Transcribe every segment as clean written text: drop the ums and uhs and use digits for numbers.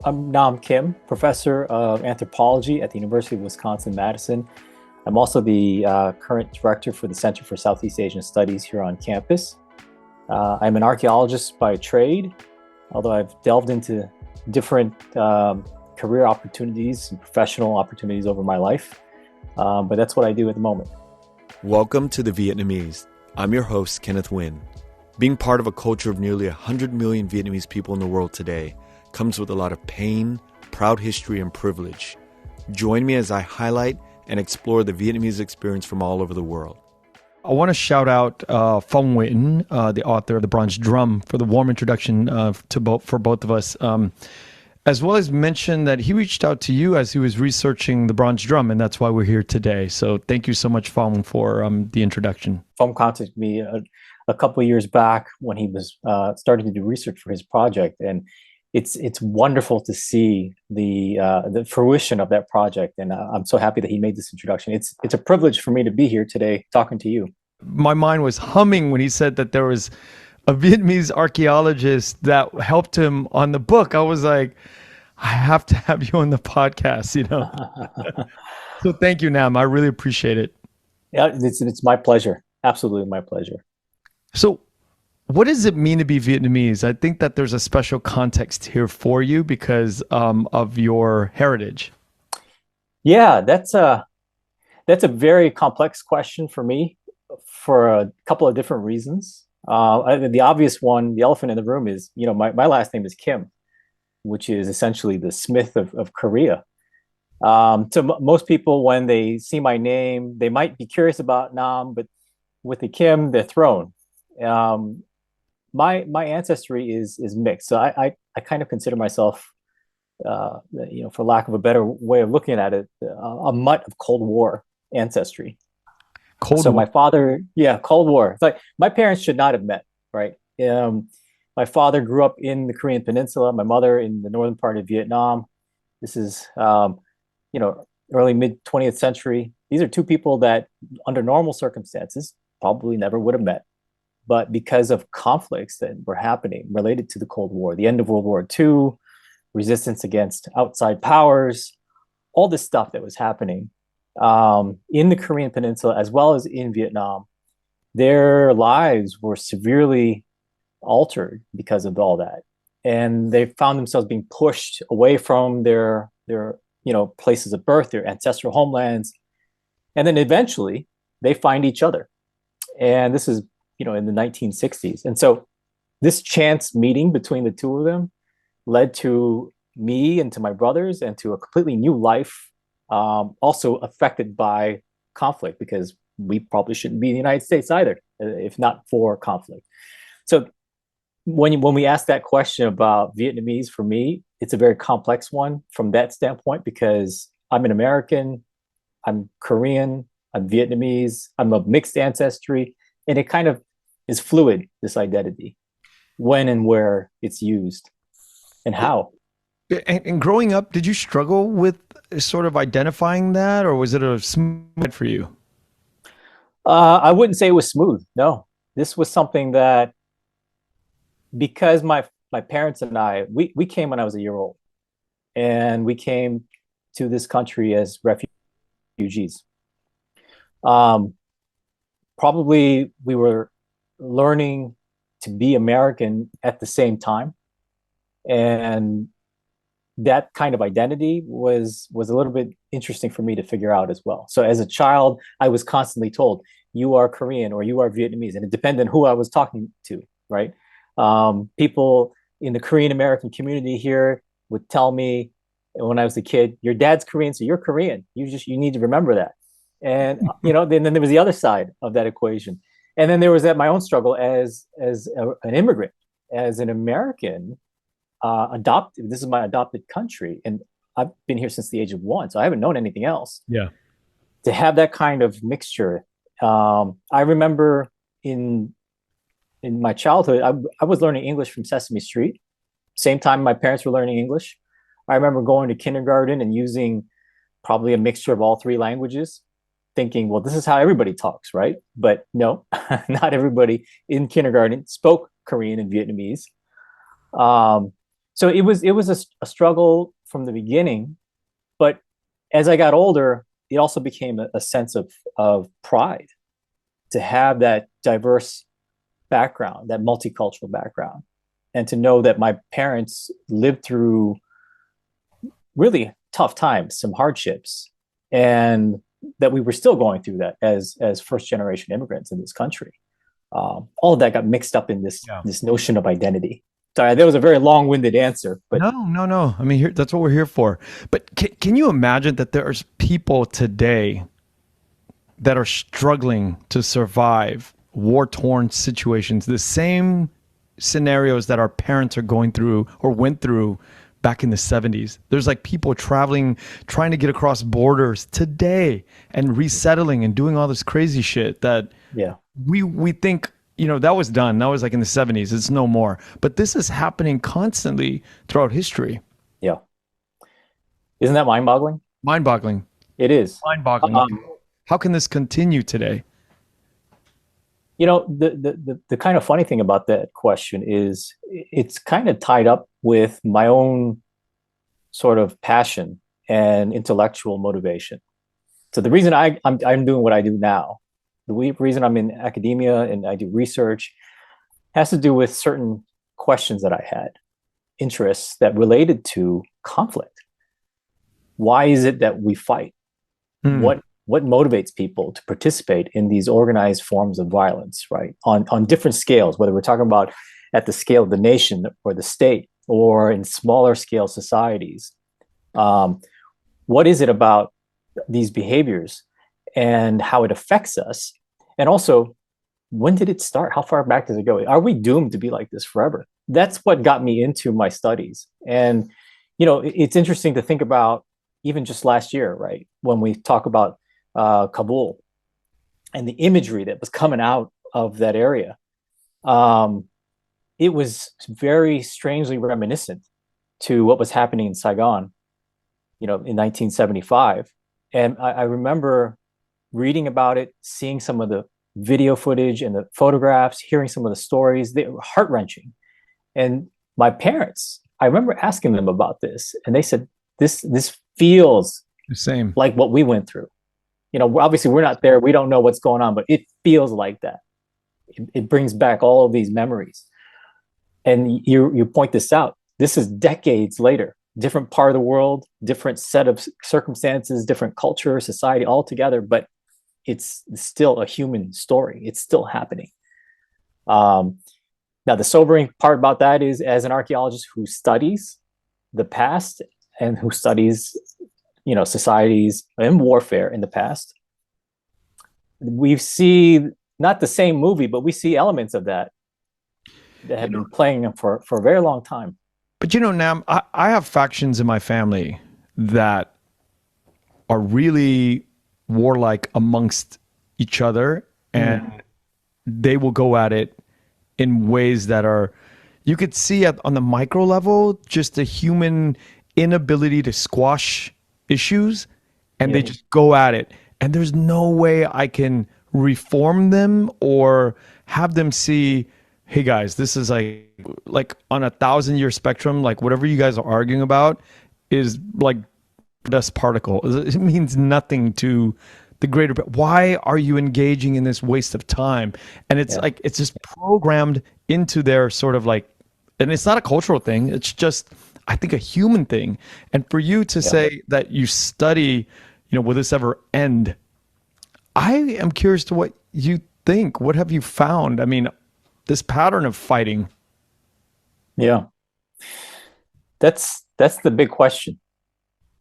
I'm Nam Kim, Professor of Anthropology at the University of Wisconsin-Madison. I'm also the current director for the Center for Southeast Asian Studies here on campus. I'm an archaeologist by trade, although I've delved into different career opportunities and professional opportunities over my life. But that's what I do at the moment. Welcome to The Vietnamese. I'm your host, Kenneth Nguyen. Being part of a culture of nearly 100 million Vietnamese people in the world today comes with a lot of pain, proud history, and privilege. Join me as I highlight and explore the Vietnamese experience from all over the world. I want to shout out Phong Nguyen, the author of The Bronze Drum, for the warm introduction for both of us, as well as mention that he reached out to you as he was researching The Bronze Drum, and that's why we're here today. So thank you so much, Phong, for the introduction. Phong contacted me a couple of years back when he was starting to do research for his project, and it's wonderful to see the fruition of that project, and I'm so happy that he made this introduction. It's a privilege for me to be here today talking to you. My mind was humming when he said that there was a Vietnamese archaeologist that helped him on the book. I was like, I have to have you on the podcast, you know. So thank you, Nam. I really appreciate it. Yeah, it's my pleasure. Absolutely my pleasure. So what does it mean to be Vietnamese? I think that there's a special context here for you because of your heritage. Yeah, that's a very complex question for me for a couple of different reasons. The obvious one, the elephant in the room is, my last name is Kim, which is essentially the Smith of Korea. So most people, when they see my name, they might be curious about Nam, but with the Kim, they're thrown. My ancestry is mixed, so I kind of consider myself, for lack of a better way of looking at it, a mutt of Cold War ancestry. Cold War. My father, Cold War. It's like my parents should not have met, right? My father grew up in the Korean Peninsula. My mother in the northern part of Vietnam. This is, early mid 20th century. These are two people that, under normal circumstances, probably never would have met. But because of conflicts that were happening related to the Cold War, the end of World War II, resistance against outside powers, all this stuff that was happening in the Korean Peninsula as well as in Vietnam, their lives were severely altered because of all that. And they found themselves being pushed away from their places of birth, their ancestral homelands. And then eventually they find each other. And this is in the 1960s. And so this chance meeting between the two of them led to me and to my brothers and to a completely new life, also affected by conflict, because we probably shouldn't be in the United States either, if not for conflict. So when we ask that question about Vietnamese, for me, it's a very complex one from that standpoint, because I'm an American, I'm Korean, I'm Vietnamese, I'm of mixed ancestry, and it kind of is fluid, this identity, when and where it's used and how. And growing up, did you struggle with sort of identifying that, or was it a smooth for you? I wouldn't say it was smooth. No, this was something that, because my parents and I, we came when I was a year old, and we came to this country as refugees. Probably we were learning to be American at the same time. And that kind of identity was a little bit interesting for me to figure out as well. So as a child, I was constantly told, you are Korean or you are Vietnamese. And it depended on who I was talking to, right? People in the Korean American community here would tell me when I was a kid, your dad's Korean, so you're Korean. You need to remember that. And, then there was the other side of that equation. And then there was my own struggle as an immigrant, as an American, adopted. This is my adopted country, and I've been here since the age of 1, so I haven't known anything else. Yeah. To have that kind of mixture, I remember in my childhood, I was learning English from Sesame Street. Same time my parents were learning English. I remember going to kindergarten and using probably a mixture of all 3 languages, thinking, well, this is how everybody talks, right? But no, not everybody in kindergarten spoke Korean and Vietnamese. So it was a struggle from the beginning, but as I got older, it also became a sense of pride to have that diverse background, that multicultural background, and to know that my parents lived through really tough times, some hardships, and that we were still going through that as first generation immigrants in this country. All of that got mixed up in this notion of identity. Sorry, that was a very long-winded answer, but No. I mean, that's what we're here for. But can you imagine that there's people today that are struggling to survive war-torn situations, the same scenarios that our parents are going through or went through back in the 70s? There's like people traveling, trying to get across borders today and resettling and doing all this crazy shit that yeah, we think, that was done. That was like in the 70s. It's no more. But this is happening constantly throughout history. yeah. Isn't that mind-boggling? Mind-boggling. It is. Mind-boggling. How can this continue today? The kind of funny thing about that question is it's kind of tied up with my own sort of passion and intellectual motivation. So the reason I'm doing what I do now, the reason I'm in academia and I do research, has to do with certain questions that I had, interests that related to conflict. Why is it that we fight? What motivates people to participate in these organized forms of violence, right? On different scales, whether we're talking about at the scale of the nation or the state or in smaller scale societies. What is it about these behaviors and how it affects us? And also, when did it start? How far back does it go? Are we doomed to be like this forever? That's what got me into my studies. And, it's interesting to think about even just last year, right? When we talk about Kabul and the imagery that was coming out of that area, it was very strangely reminiscent to what was happening in Saigon, in 1975. And I remember reading about it, seeing some of the video footage and the photographs, hearing some of the stories. They were heart-wrenching. And my parents, I remember asking them about this, and they said, this feels the same like what we went through. Obviously we're not there. We don't know what's going on, but it feels like that. It brings back all of these memories. And you point this out. This is decades later, different part of the world, different set of circumstances, different culture, society altogether, but it's still a human story. It's still happening. Now, the sobering part about that is, as an archaeologist who studies the past and who studies, societies and warfare in the past, we see not the same movie, but we see elements of that have been playing for a very long time. But Nam, I have factions in my family that are really warlike amongst each other, and they will go at it in ways that are, you could see on the micro level, just a human inability to squash issues, and they just go at it. And there's no way I can reform them or have them see, hey guys, this is like on 1,000-year spectrum, like whatever you guys are arguing about is like dust particle. It means nothing to the greater. Why are you engaging in this waste of time? And it's like, it's just programmed into their sort of like, and it's not a cultural thing. It's just, I think, a human thing. And for you to say that you study, will this ever end? I am curious to what you think. What have you found? I mean, this pattern of fighting. Yeah, that's the big question.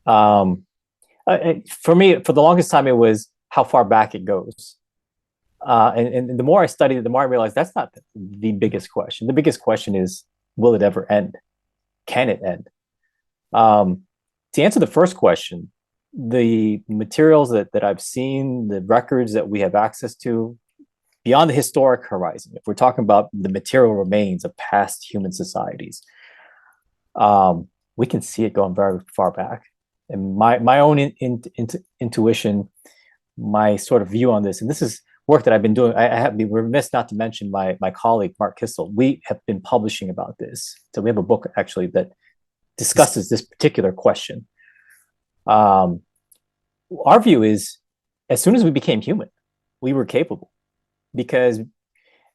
For me, for the longest time, it was how far back it goes. And the more I studied it, the more I realized that's not the biggest question. The biggest question is, will it ever end? Can it end? To answer the first question, the materials that I've seen, the records that we have access to, beyond the historic horizon, if we're talking about the material remains of past human societies, we can see it going very far back. And my own intuition, my sort of view on this, and this is work that I've been doing. I have been remiss not to mention my colleague, Mark Kissel. We have been publishing about this. So we have a book actually that discusses this particular question. Um, our view is, as soon as we became human, we were capable, because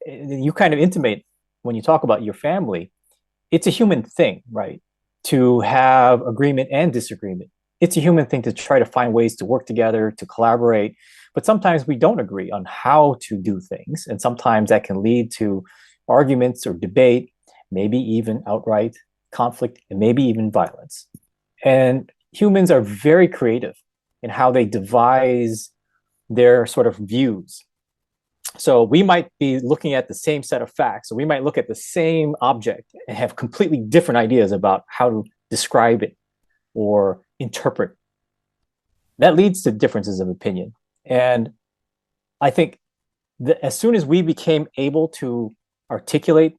you kind of intimate when you talk about your family, it's a human thing, right? To have agreement and disagreement. It's a human thing to try to find ways to work together, to collaborate. But sometimes we don't agree on how to do things. And sometimes that can lead to arguments or debate, maybe even outright conflict, and maybe even violence. And humans are very creative in how they devise their sort of views. So we might be looking at the same set of facts, or we might look at the same object and have completely different ideas about how to describe it or interpret. That leads to differences of opinion. And I think that as soon as we became able to articulate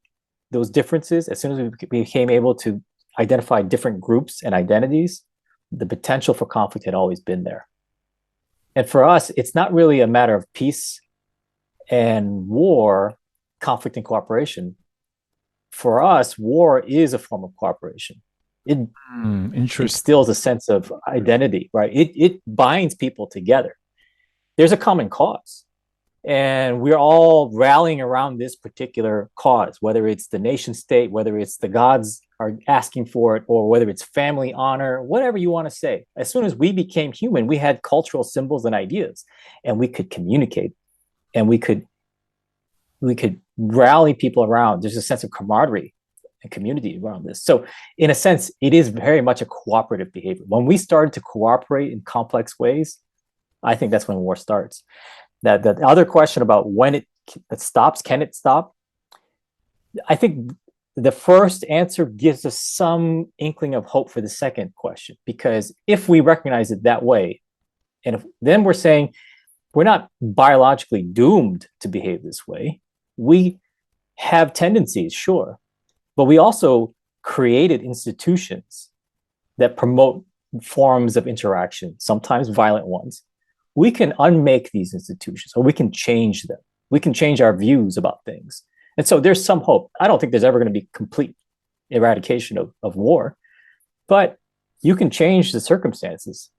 those differences, as soon as we became able to identify different groups and identities, the potential for conflict had always been there. And for us, it's not really a matter of peace and war, conflict and cooperation. For us, war is a form of cooperation. It instills a sense of identity, right? It binds people together. There's a common cause, and we're all rallying around this particular cause, whether it's the nation state, whether it's the gods are asking for it, or whether it's family honor, whatever you want to say. As soon as we became human, we had cultural symbols and ideas, and we could communicate, and we could rally people around. There's a sense of camaraderie and community around this. So in a sense, it is very much a cooperative behavior. When we started to cooperate in complex ways, I think that's when war starts. That the other question about when it stops, can it stop? I think the first answer gives us some inkling of hope for the second question, because if we recognize it that way, and then we're saying we're not biologically doomed to behave this way. We have tendencies, sure, but we also created institutions that promote forms of interaction, sometimes violent ones. We can unmake these institutions, or we can change them. We can change our views about things. And so there's some hope. I don't think there's ever going to be complete eradication of war, but you can change the circumstances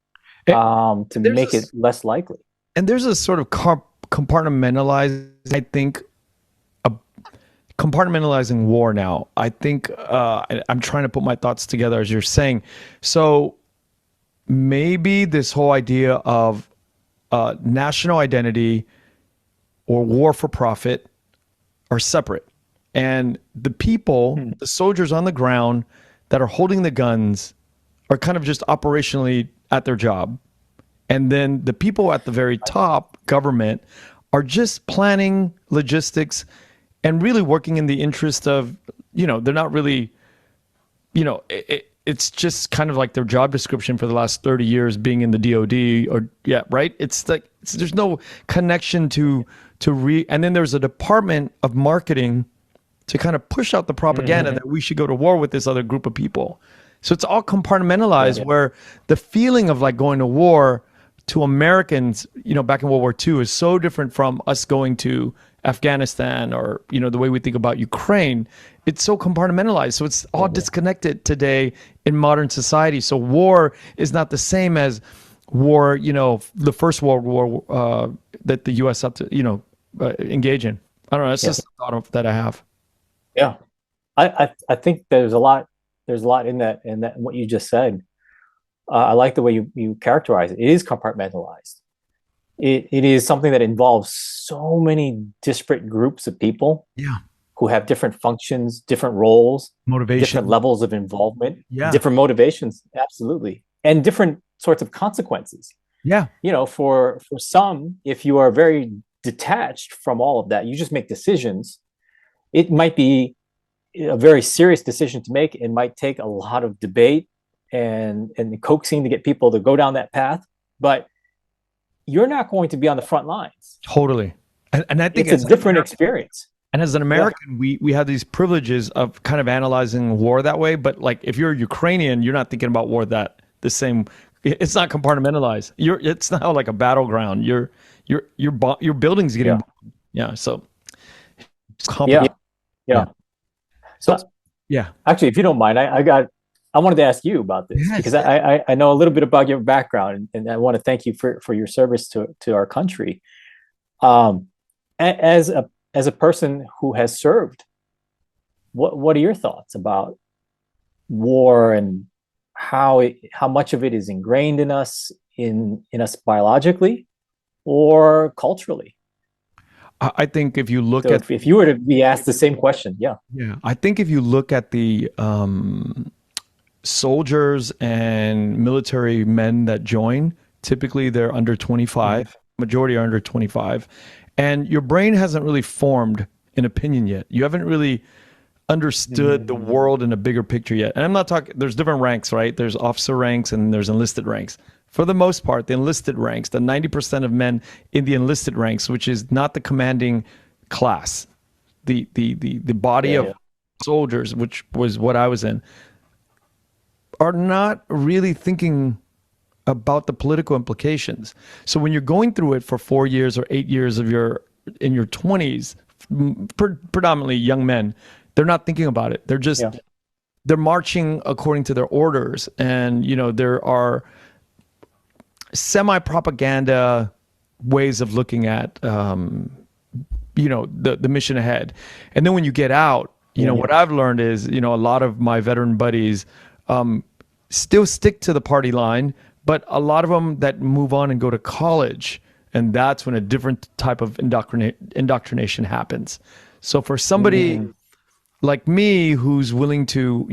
to make it less likely. And there's a sort of compartmentalized, I think, compartmentalizing war now. I think I'm trying to put my thoughts together as you're saying. So maybe this whole idea of national identity or war for profit are separate. And the people, the soldiers on the ground that are holding the guns are kind of just operationally at their job. And then the people at the very top, government, are just planning logistics and really working in the interest of, they're not really, it's just kind of like their job description for the last 30 years being in the DOD right? It's like, there's no connection and then there's a department of marketing to kind of push out the propaganda that we should go to war with this other group of people. So it's all compartmentalized where the feeling of like going to war to Americans, back in World War II is so different from us going to Afghanistan or, the way we think about Ukraine. It's so compartmentalized. So it's all disconnected today in modern society. So war is not the same as war, the First World War that the U.S. had to, engage in. I don't know. That's just a thought that I have. Yeah. I think there's a lot in that what you just said. I like the way you characterize it. It is compartmentalized. It is something that involves so many disparate groups of people who have different functions, different roles, motivation, different levels of involvement, different motivations, absolutely, and different sorts of consequences. Yeah. For some, if you are very detached from all of that, you just make decisions. It might be a very serious decision to make. It might take a lot of debate and coaxing to get people to go down that path, but you're not going to be on the front lines. Totally. And I think it's a different experience. And as an American, we have these privileges of kind of analyzing war that way. But like, if you're Ukrainian, you're not thinking about war the same. It's not compartmentalized. It's not like a battleground. Your buildings getting So yeah. So actually, if you don't mind, I got I wanted to ask you about this Yes. because I know a little bit about your background, and I want to thank you for your service to our country. Um, as a person who has served, what are your thoughts about war and how much of it is ingrained in us in us biologically or culturally? I think if you look So at if you were to be asked the same question, yeah, yeah, I think if you look at the soldiers and military men that join, typically they're under mm-hmm. 25. Majority are under 25. And your brain hasn't really formed an opinion yet. You haven't really understood the world in a bigger picture yet. And I'm not talking, there's different ranks, right? There's officer ranks and there's enlisted ranks. For the most part, the enlisted ranks, the 90% of men in the enlisted ranks, which is not the commanding class, the body Yeah, of yeah, soldiers, which was what I was in, are not really thinking about the political implications. So when you're going through it for 4 years or 8 years of your in your 20s, predominantly young men, they're not thinking about it. yeah, They're marching according to their orders, and there are semi-propaganda ways of looking at the mission ahead. And then when you get out, yeah, what I've learned is a lot of my veteran buddies still stick to the party line, but a lot of them that move on and go to college, and that's when a different type of indoctrination happens. So for somebody like me who's willing to,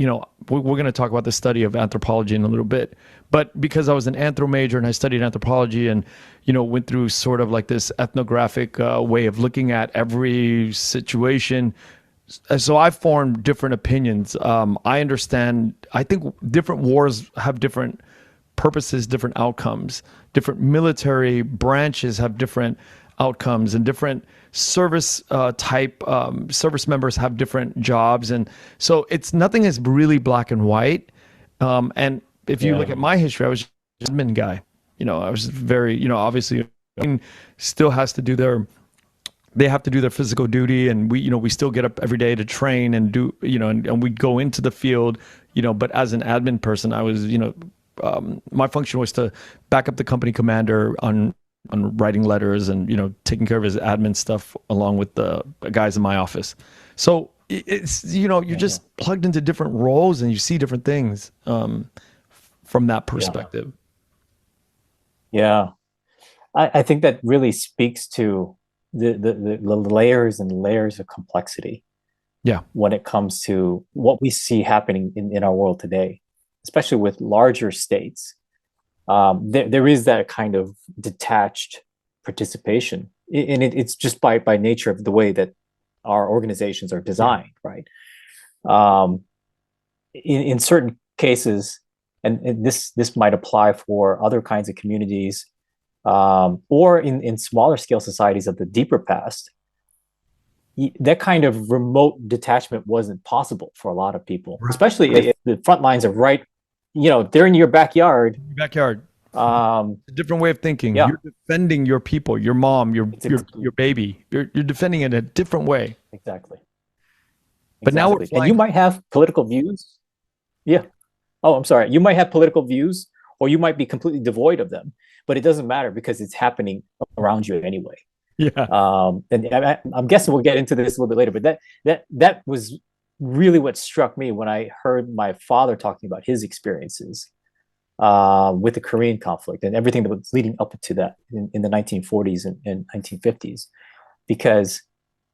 we're going to talk about the study of anthropology in a little bit, but because I was an anthro major and I studied anthropology and, went through sort of like this ethnographic way of looking at every situation. So I formed different opinions. I understand, I think different wars have different purposes, different outcomes. Different military branches have different outcomes, and different service type service members have different jobs. And so nothing is really black and white. And if you look at my history, I was just an admin guy. I was very, obviously still has to do they have to do their physical duty, and we still get up every day to train and do, and we go into the field, but as an admin person, I was, my function was to back up the company commander on writing letters and, taking care of his admin stuff along with the guys in my office. So it's, you're just plugged into different roles and you see different things from that perspective. yeah. I think that really speaks to the layers and layers of complexity. Yeah. When it comes to what we see happening in our world today, especially with larger states, there is that kind of detached participation, and it's just by nature of the way that our organizations are designed, right? In certain cases, and this might apply for other kinds of communities, or in smaller scale societies of the deeper past, that kind of remote detachment wasn't possible for a lot of people, especially if the front lines are right, they're in your backyard. A different way of thinking. Yeah, You're defending your people, your mom, your baby. You're defending it in a different way. exactly. But now we're And flying. you might have political views. Yeah. Oh, I'm sorry. You might have political views, or you might be completely devoid of them, but it doesn't matter because it's happening around you anyway. Yeah. And I'm guessing we'll get into this a little bit later, but that was really what struck me when I heard my father talking about his experiences with the Korean conflict and everything that was leading up to that in the 1940s and 1950s, because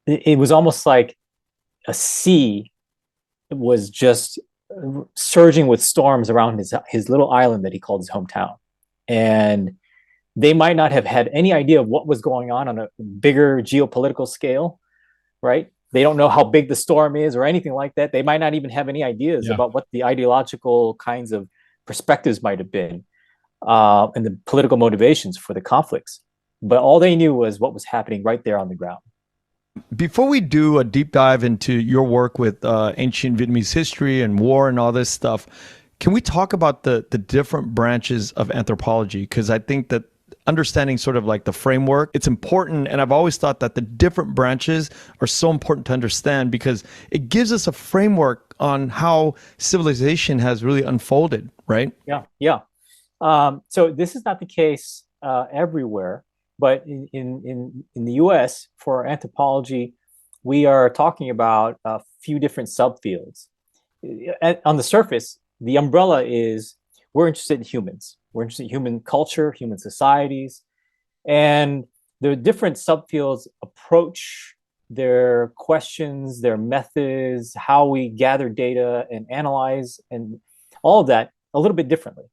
it was almost like a sea was just surging with storms around his little island that he called his hometown. And they might not have had any idea of what was going on a bigger geopolitical scale, right? They don't know how big the storm is or anything like that. They might not even have any ideas about what the ideological kinds of perspectives might have been, and the political motivations for the conflicts. But all they knew was what was happening right there on the ground. Before we do a deep dive into your work with ancient Vietnamese history and war and all this stuff, can we talk about the different branches of anthropology? Because I think that understanding sort of like the framework. It's important. And I've always thought that the different branches are so important to understand because it gives us a framework on how civilization has really unfolded, right? Yeah, yeah. So this is not the case everywhere, but in the US, for anthropology, we are talking about a few different subfields. On the surface, the umbrella is we're interested in humans. We're interested in human culture, human societies, and the different subfields approach their questions, their methods, how we gather data and analyze, and all of that a little bit differently.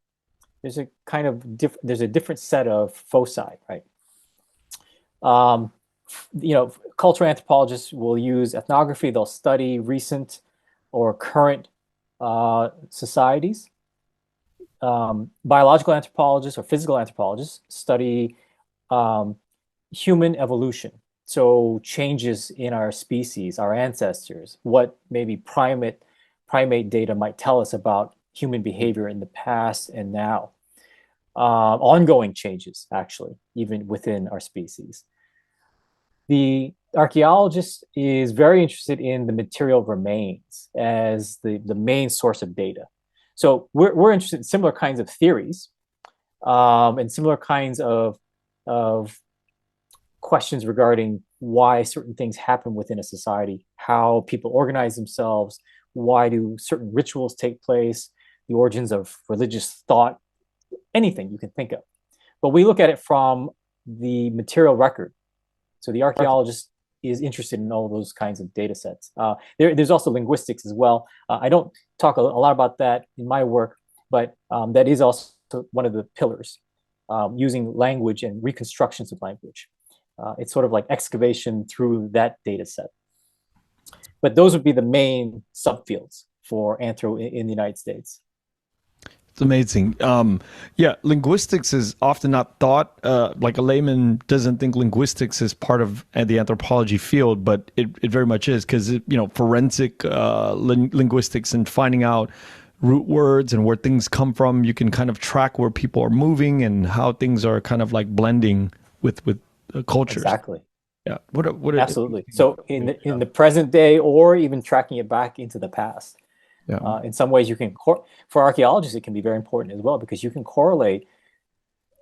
There's a kind of there's a different set of foci, right? Cultural anthropologists will use ethnography. They'll study recent or current societies. Biological anthropologists or physical anthropologists study human evolution. So changes in our species, our ancestors, what maybe primate data might tell us about human behavior in the past and now. Ongoing changes, actually, even within our species. The archaeologist is very interested in the material remains as the main source of data. So we're interested in similar kinds of theories and similar kinds of questions regarding why certain things happen within a society, how people organize themselves, why do certain rituals take place, the origins of religious thought, anything you can think of. But we look at it from the material record. So the archaeologist is interested in all those kinds of data sets. There's also linguistics as well. I don't talk a lot about that in my work, but that is also one of the pillars, using language and reconstructions of language. It's sort of like excavation through that data set. But those would be the main subfields for anthro in the United States. It's amazing. Yeah, linguistics is often not thought, like a layman doesn't think linguistics is part of the anthropology field, but it very much is because, forensic linguistics and finding out root words and where things come from, you can kind of track where people are moving and how things are kind of like blending with cultures. Exactly. Yeah. Absolutely. So in the present day, or even tracking it back into the past. Yeah. In some ways, you can for archaeologists, it can be very important as well because you can correlate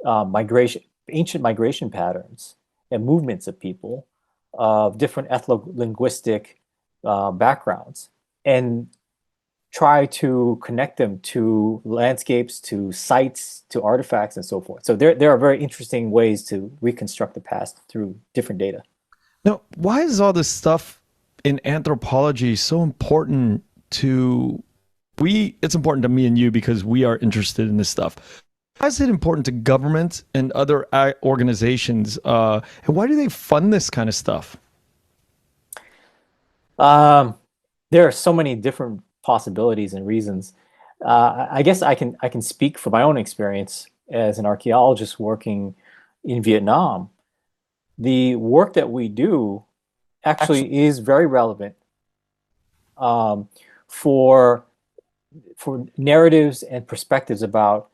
ancient migration patterns and movements of people of different ethno-linguistic backgrounds and try to connect them to landscapes, to sites, to artifacts, and so forth. So there are very interesting ways to reconstruct the past through different data. Now, why is all this stuff in anthropology so important to it's important to me and you because we are interested in this stuff? Why is it important to governments and other organizations? And why do they fund this kind of stuff? There are so many different possibilities and reasons. I guess I can speak from my own experience as an archaeologist working in Vietnam. The work that we do actually is very relevant for narratives and perspectives about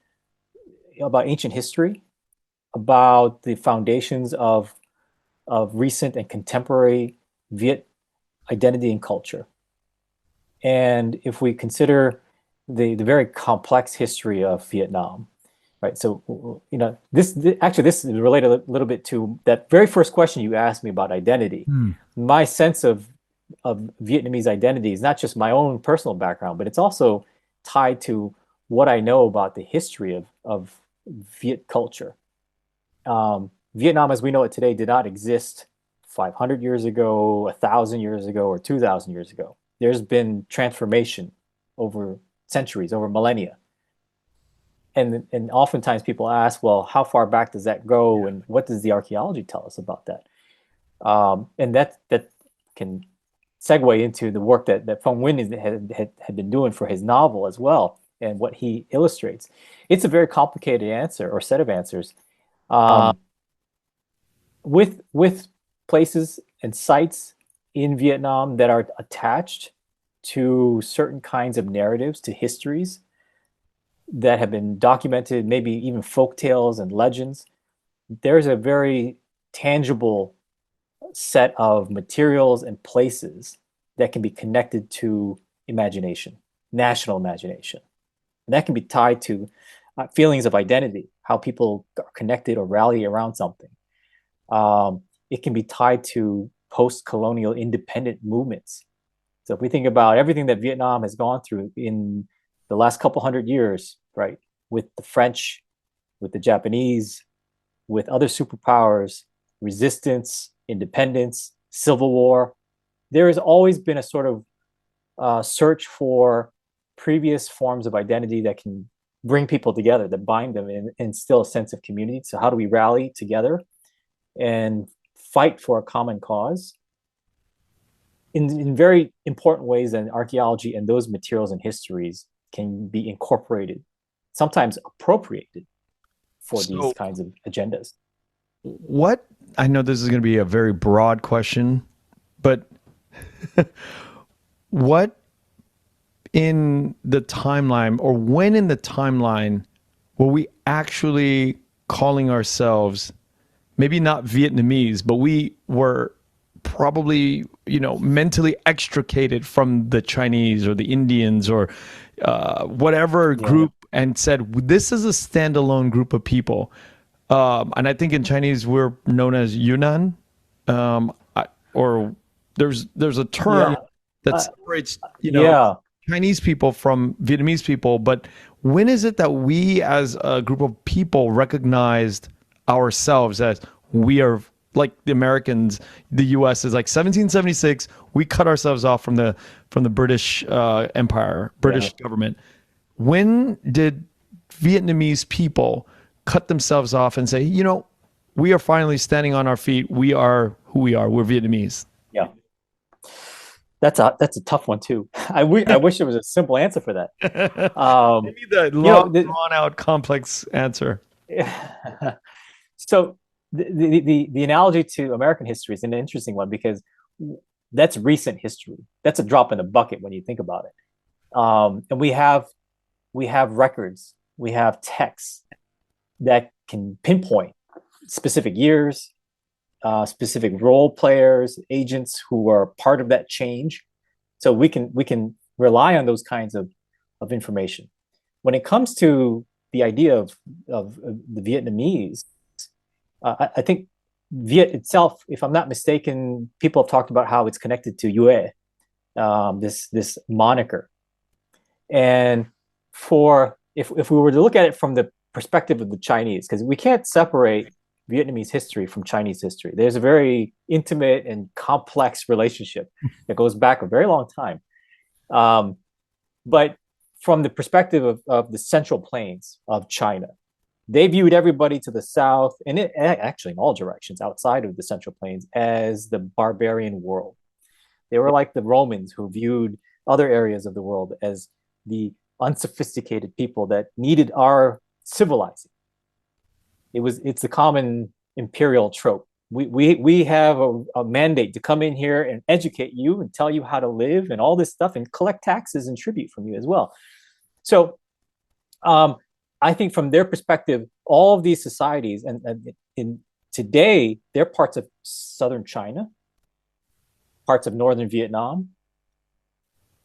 ancient history, about the foundations of recent and contemporary Viet identity and culture. And if we consider the very complex history of Vietnam, right? So, this is related a little bit to that very first question you asked me about identity. My sense of Vietnamese identity is not just my own personal background, but it's also tied to what I know about the history of Viet culture. Vietnam, as we know it today, did not exist 500 years ago, 1,000 years ago, or 2,000 years ago. There's been transformation over centuries, over millennia. And oftentimes people ask, well, how far back does that go? And what does the archaeology tell us about that? And that can segue into the work that Phong Nguyen had been doing for his novel as well, and what he illustrates. It's a very complicated answer or set of answers. With places and sites in Vietnam that are attached to certain kinds of narratives, to histories that have been documented, maybe even folk tales and legends there's a very tangible set of materials and places that can be connected to imagination, national imagination. And that can be tied to feelings of identity, how people are connected or rally around something. It can be tied to post-colonial independent movements. So if we think about everything that Vietnam has gone through in the last couple hundred years, right, with the French, with the Japanese, with other superpowers, resistance, independence, civil war, there has always been a sort of search for previous forms of identity that can bring people together, that bind them and instill a sense of community. So how do we rally together and fight for a common cause in very important ways? And archaeology and those materials and histories can be incorporated, sometimes appropriated for these kinds of agendas. What, I know this is going to be a very broad question, but what in the timeline, or when in the timeline, were we actually calling ourselves maybe not Vietnamese, but we were probably, mentally extricated from the Chinese or the Indians or whatever group, and said, this is a standalone group of people. And I think in Chinese, we're known as Yunnan, or there's a term that separates, Chinese people from Vietnamese people. But when is it that we as a group of people recognized ourselves as we are, like the Americans, the US is like 1776, we cut ourselves off from the British Empire, British government. When did Vietnamese people cut themselves off and say, we are finally standing on our feet. We are who we are. We're Vietnamese. Yeah. That's a tough one too. I wish there was a simple answer for that. Maybe the long, drawn out, complex answer. So the analogy to American history is an interesting one, because that's recent history. That's a drop in the bucket when you think about it. And we have records, we have texts that can pinpoint specific years, specific role players, agents who are part of that change. So we can rely on those kinds of information. When it comes to the idea of the Vietnamese, I think Viet itself, if I'm not mistaken, people have talked about how it's connected to Yue, this moniker. And if we were to look at it from the perspective of the Chinese, because we can't separate Vietnamese history from Chinese history. There's a very intimate and complex relationship that goes back a very long time. But from the perspective of the Central Plains of China, they viewed everybody to the south, and actually in all directions outside of the Central Plains, as the barbarian world. They were like the Romans, who viewed other areas of the world as the unsophisticated people that needed our civilizing. It's a common imperial trope. We have a mandate to come in here and educate you and tell you how to live and all this stuff, and collect taxes and tribute from you as well. So I think from their perspective, all of these societies, and in today, they're parts of southern China, parts of northern Vietnam.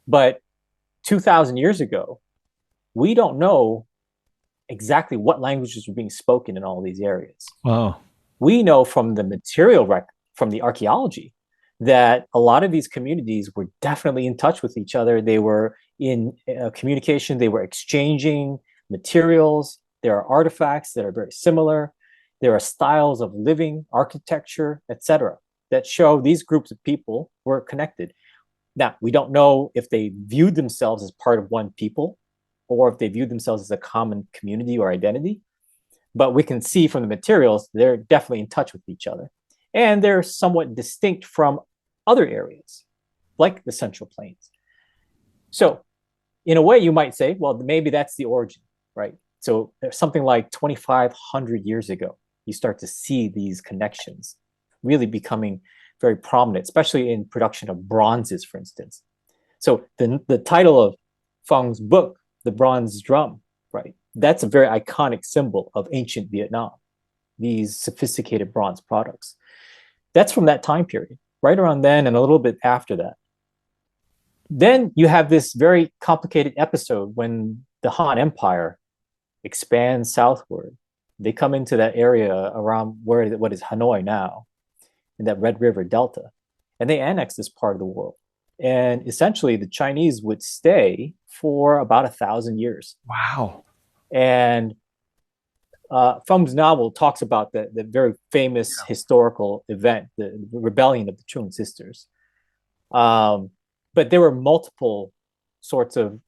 But 2,000 years ago, we don't know exactly what languages were being spoken in all these areas. Wow. We know from the material record, from the archaeology, that a lot of these communities were definitely in touch with each other. They were in communication. They were exchanging materials. There are artifacts that are very similar. There are styles of living, architecture, etc., that show these groups of people were connected. Now, we don't know if they viewed themselves as part of one people, or if they viewed themselves as a common community or identity. But we can see from the materials, they're definitely in touch with each other. And they're somewhat distinct from other areas, like the Central Plains. So in a way, you might say, well, maybe that's the origin, right? So something like 2,500 years ago, you start to see these connections really becoming very prominent, especially in production of bronzes, for instance. So the title of Phong's book, The Bronze Drum, right? That's a very iconic symbol of ancient Vietnam. these sophisticated bronze products. That's from that time period, right around then and a little bit after that. Then you have this very complicated episode when the Han Empire expands southward. They come into that area around what is Hanoi now, in that Red River Delta, and they annex this part of the world. And essentially, the Chinese would stay for about 1,000 years. Wow. And Feng's novel talks about the very famous historical event, the rebellion of the Chung sisters. But there were multiple sorts of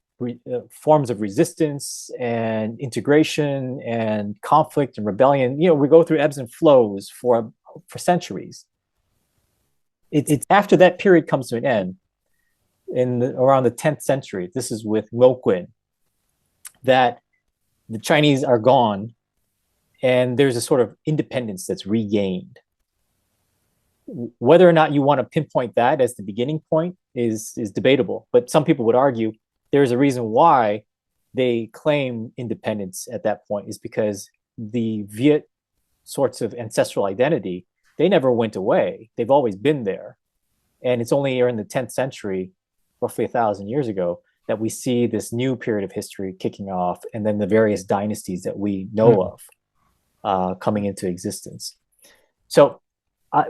forms of resistance and integration and conflict and rebellion. We go through ebbs and flows for centuries. It's after that period comes to an end, around the 10th century. This is with Ngo, that the Chinese are gone, and there's a sort of independence that's regained. Whether or not you want to pinpoint that as the beginning point is debatable, but some people would argue there's a reason why they claim independence at that point is because the Viet sorts of ancestral identity, they never went away. They've always been there. And it's only in the 10th century, roughly 1,000 years ago, that we see this new period of history kicking off, and then the various dynasties that we know of coming into existence. So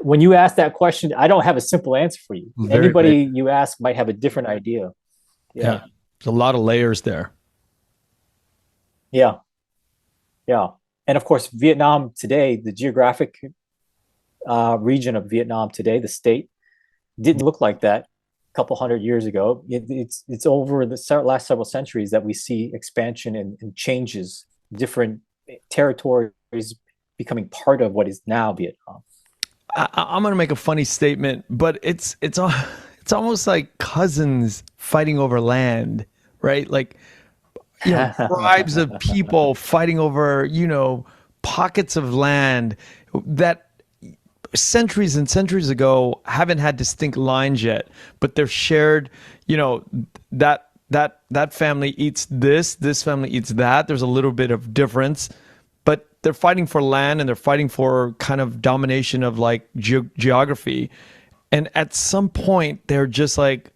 when you ask that question, I don't have a simple answer for you. Anybody you ask might have a different idea. Yeah. There's a lot of layers there. Yeah. And of course, Vietnam today, the geographic region of Vietnam today, the state, didn't look like that a couple hundred years ago. It's over the last several centuries that we see expansion and changes, different territories becoming part of what is now Vietnam. I'm going to make a funny statement, but it's almost like cousins fighting over land, right? Like, tribes of people fighting over, pockets of land that centuries and centuries ago haven't had distinct lines yet, but they're shared, that family eats this family eats that. There's a little bit of difference, but they're fighting for land and they're fighting for kind of domination of like geography. And at some point they're just like,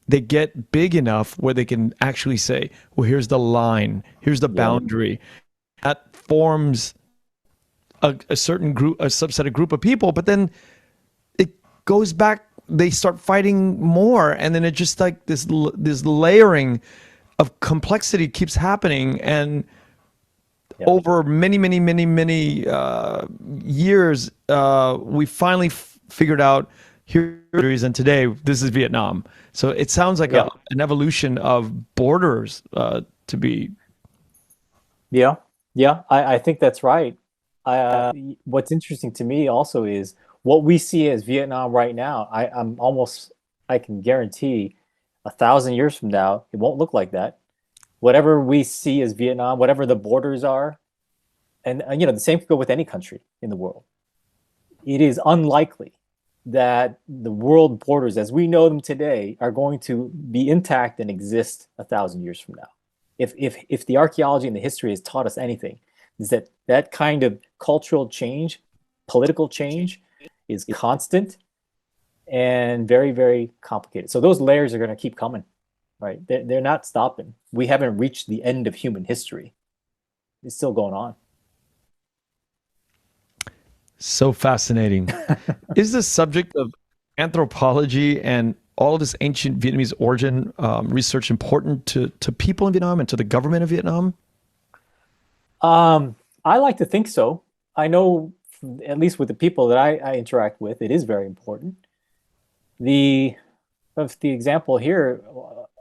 they get big enough where they can actually say, well, here's the line, here's the boundary. That forms a certain group, a subset of group of people, but then it goes back, they start fighting more. And then it just like this layering of complexity keeps happening. And over many years, we finally figured out here, and today this is Vietnam. So it sounds like an evolution of borders to be. Yeah, I think that's right. What's interesting to me also is what we see as Vietnam right now. I can guarantee 1,000 years from now, it won't look like that. Whatever we see as Vietnam, whatever the borders are, and the same could go with any country in the world. It is unlikely that the world borders as we know them today are going to be intact and exist 1,000 years from now. If the archaeology and the history has taught us anything, is that kind of cultural change, political change, is constant and very, very complicated. So those layers are going to keep coming, right? They're not stopping. We haven't reached the end of human history. It's still going on. So fascinating. Is the subject of anthropology and all of this ancient Vietnamese origin research important to people in Vietnam and to the government of Vietnam? I like to think so. I know, at least with the people that I interact with, it is very important. The example here,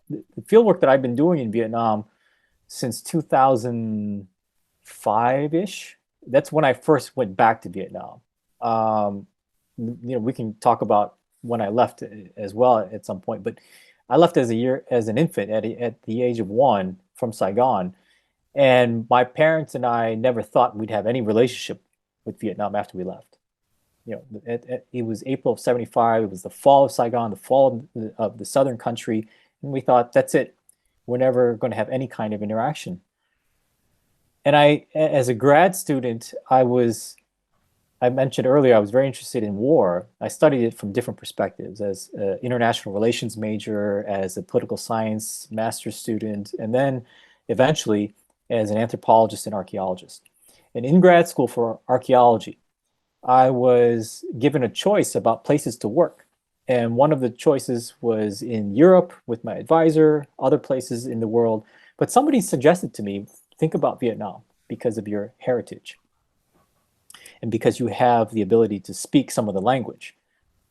the fieldwork that I've been doing in Vietnam since 2005-ish, that's when I first went back to Vietnam. We can talk about when I left as well at some point, but I left as an infant at the age of 1 from Saigon. And my parents and I never thought we'd have any relationship with Vietnam after we left. It was April of '75. It was the fall of Saigon, the fall of the southern country. And we thought, that's it. We're never going to have any kind of interaction. And as a grad student, I mentioned earlier, I was very interested in war. I studied it from different perspectives as an international relations major, as a political science master's student, and then eventually as an anthropologist and archaeologist. And in grad school for archaeology, I was given a choice about places to work. And one of the choices was in Europe with my advisor, other places in the world. But somebody suggested to me, think about Vietnam because of your heritage and because you have the ability to speak some of the language.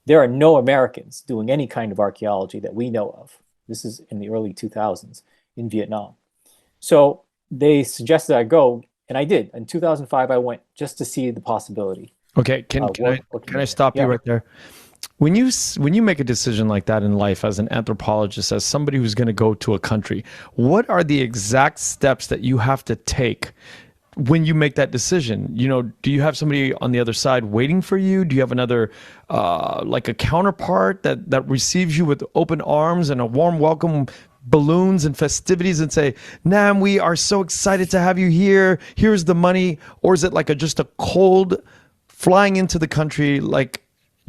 There are no Americans doing any kind of archaeology that we know of. This is in the early 2000s in Vietnam. So they suggested I go, and I did. In 2005, I went just to see the possibility. Okay, can I stop you Yeah. right there? When you make a decision like that in life as an anthropologist, as somebody who's going to go to a country, what are the exact steps that you have to take when you make that decision? Do you have somebody on the other side waiting for you? Do you have another, like a counterpart that receives you with open arms and a warm welcome, balloons and festivities, and say, Nam, we are so excited to have you here. Here's the money. Or is it like just a cold flying into the country, like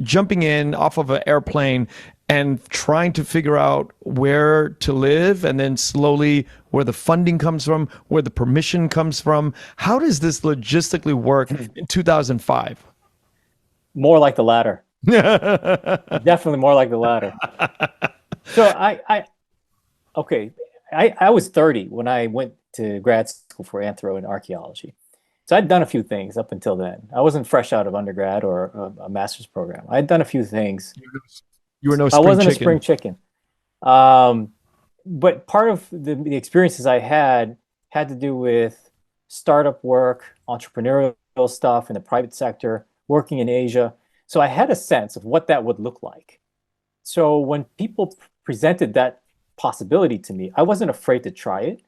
jumping in off of an airplane and trying to figure out where to live, and then slowly where the funding comes from, where the permission comes from? How does this logistically work in 2005? More like the latter. Definitely more like the latter. So okay, I was 30 when I went to grad school for anthro and archaeology. So I'd done a few things up until then. I wasn't fresh out of undergrad or a master's program. I'd done a few things. You were no I spring wasn't a chicken. spring chicken. But part of the experiences I had to do with startup work, entrepreneurial stuff in the private sector, working in Asia. So I had a sense of what that would look like. So when people presented that possibility to me, I wasn't afraid to try it.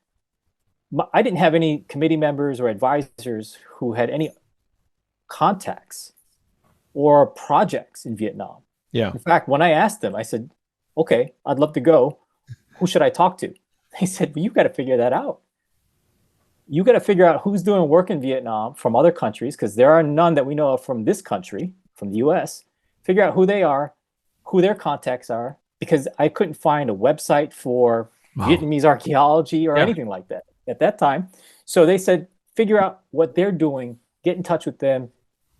I didn't have any committee members or advisors who had any contacts or projects in Vietnam. Yeah. In fact, when I asked them, I said, okay, I'd love to go. Who should I talk to? They said, well, you got to figure that out. You got to figure out who's doing work in Vietnam from other countries, because there are none that we know of from this country, from the US. Figure out who they are, who their contacts are, because I couldn't find a website for Vietnamese archaeology or anything like that at that time. So they said, figure out what they're doing, get in touch with them,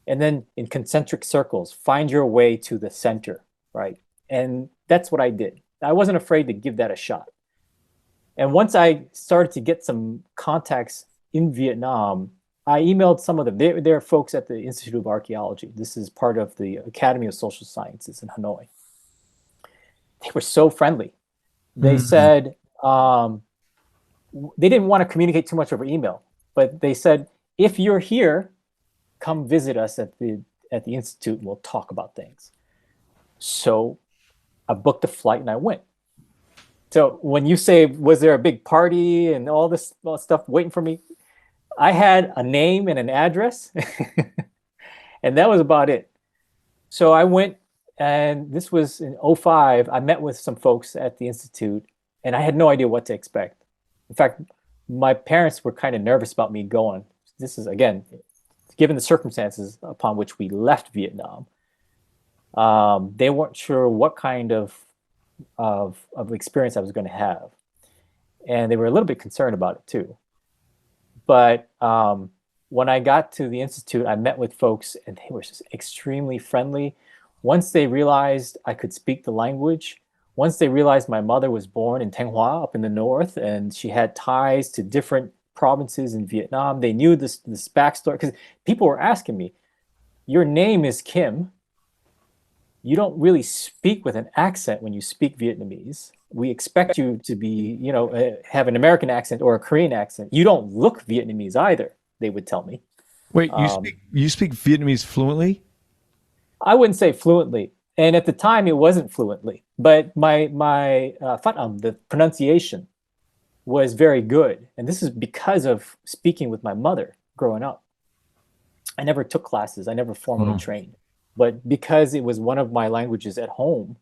and then in concentric circles, find your way to the center, right? And that's what I did. I wasn't afraid to give that a shot. And once I started to get some contacts in Vietnam, I emailed some of them. They're folks at the Institute of Archaeology. This is part of the Academy of Social Sciences in Hanoi. They were so friendly. They said, they didn't want to communicate too much over email, but they said, if you're here, come visit us at the Institute and we'll talk about things. So I booked a flight and I went. So when you say, was there a big party and all this stuff waiting for me? I had a name and an address and that was about it. So I went, and this was in 2005. I met with some folks at the Institute and I had no idea what to expect. In fact, my parents were kind of nervous about me going. This is, again, given the circumstances upon which we left Vietnam. They weren't sure what kind of experience I was going to have. And they were a little bit concerned about it too. But when I got to the Institute, I met with folks and they were just extremely friendly. Once they realized I could speak the language, once they realized my mother was born in Thanh Hoa up in the north and she had ties to different provinces in Vietnam, they knew this backstory, because people were asking me, your name is Kim. You don't really speak with an accent when you speak Vietnamese. We expect you to be, have an American accent or a Korean accent. You don't look Vietnamese either, they would tell me. Wait, you speak Vietnamese fluently? I wouldn't say fluently. And at the time, it wasn't fluently. But my Phát âm, the pronunciation, was very good. And this is because of speaking with my mother growing up. I never took classes. I never formally trained. But because it was one of my languages at home,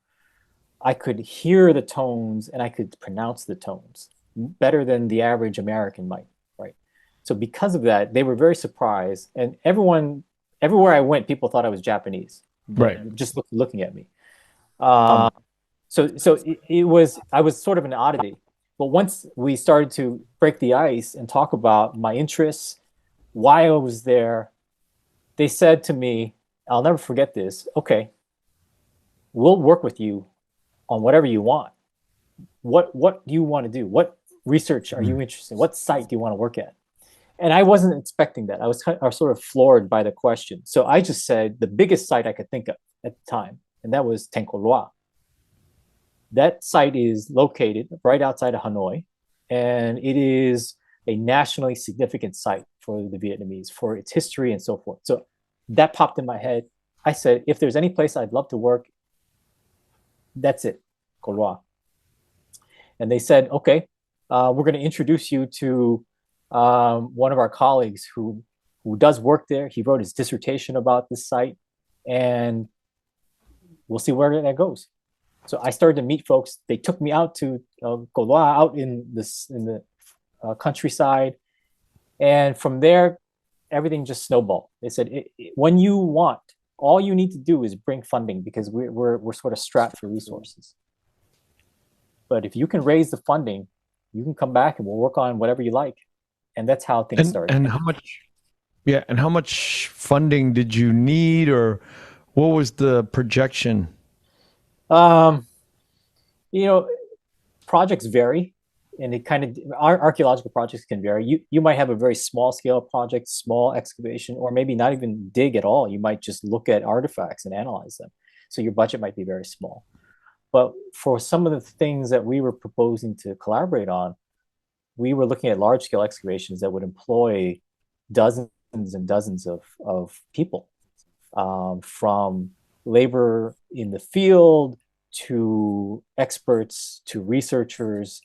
I could hear the tones and I could pronounce the tones better than the average American might, right? So because of that, they were very surprised, and everywhere I went, people thought I was Japanese, Right. just looking at me. Um, so I was sort of an oddity. But once we started to break the ice and talk about my interests, why I was there, they said to me, I'll never forget this. Okay, we'll work with you on whatever you want. What do you want to do? What research are you interested in? What site do you want to work at? And I wasn't expecting that. I was sort of floored by the question. So I just said the biggest site I could think of at the time, and that was Co Loa. That site is located right outside of Hanoi, and it is a nationally significant site for the Vietnamese, for its history and so forth. So that popped in my head. I said, if there's any place I'd love to work, that's it, Co Loa. And they said, okay, we're going to introduce you to one of our colleagues who does work there. He wrote his dissertation about this site, and we'll see where that goes. So I started to meet folks. They took me out to Co Loa, out in the countryside, and from there, everything just snowballed. They said, when you want, all you need to do is bring funding, because we're sort of strapped for resources. But if you can raise the funding, you can come back and we'll work on whatever you like. And that's how things started. And how much, yeah, and how much funding did you need, or what was the projection? Um, you know, projects vary, and it kind of, our archaeological projects can vary. You might have a very small scale project, small excavation, or maybe not even dig at all. You might just look at artifacts and analyze them. So your budget might be very small. But for some of the things that we were proposing to collaborate on, we were looking at large scale excavations that would employ dozens and dozens of people, from labor in the field to experts to researchers,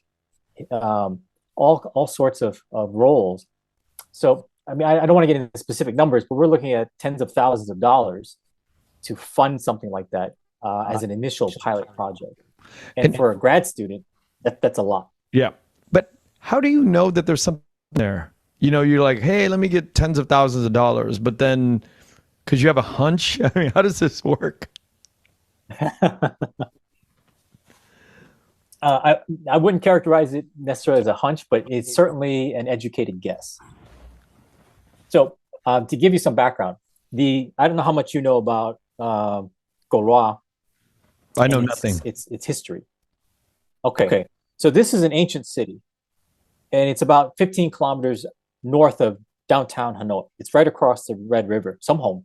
all sorts of roles. So, I mean, I don't want to get into specific numbers, but we're looking at tens of thousands of dollars to fund something like that as an initial pilot project. And for a grad student, that's a lot. Yeah. But how do you know that there's something there? You know, you're like, hey, let me get tens of thousands of dollars, but then, because you have a hunch? I mean, how does this work? I wouldn't characterize it necessarily as a hunch, but it's certainly an educated guess. So to give you some background, I don't know how much you know about Co Loa. I know nothing. It's history. Okay. So this is an ancient city, and it's about 15 kilometers north of downtown Hanoi. It's right across the Red River, some home.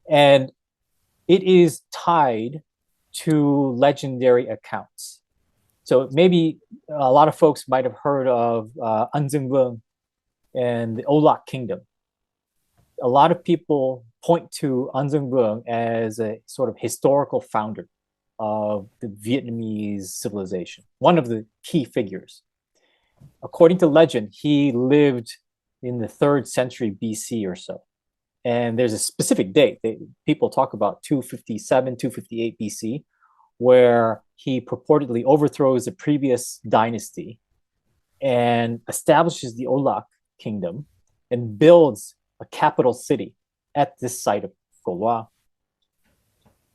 And it is tied to legendary accounts. So maybe a lot of folks might have heard of An Vương and the Olak Kingdom. A lot of people point to An Vương as a sort of historical founder of the Vietnamese civilization, one of the key figures. According to legend, he lived in the 3rd century BC or so. And there's a specific date. People talk about 257, 258 BC, where he purportedly overthrows the previous dynasty and establishes the Olak kingdom and builds a capital city at this site of Co Loa.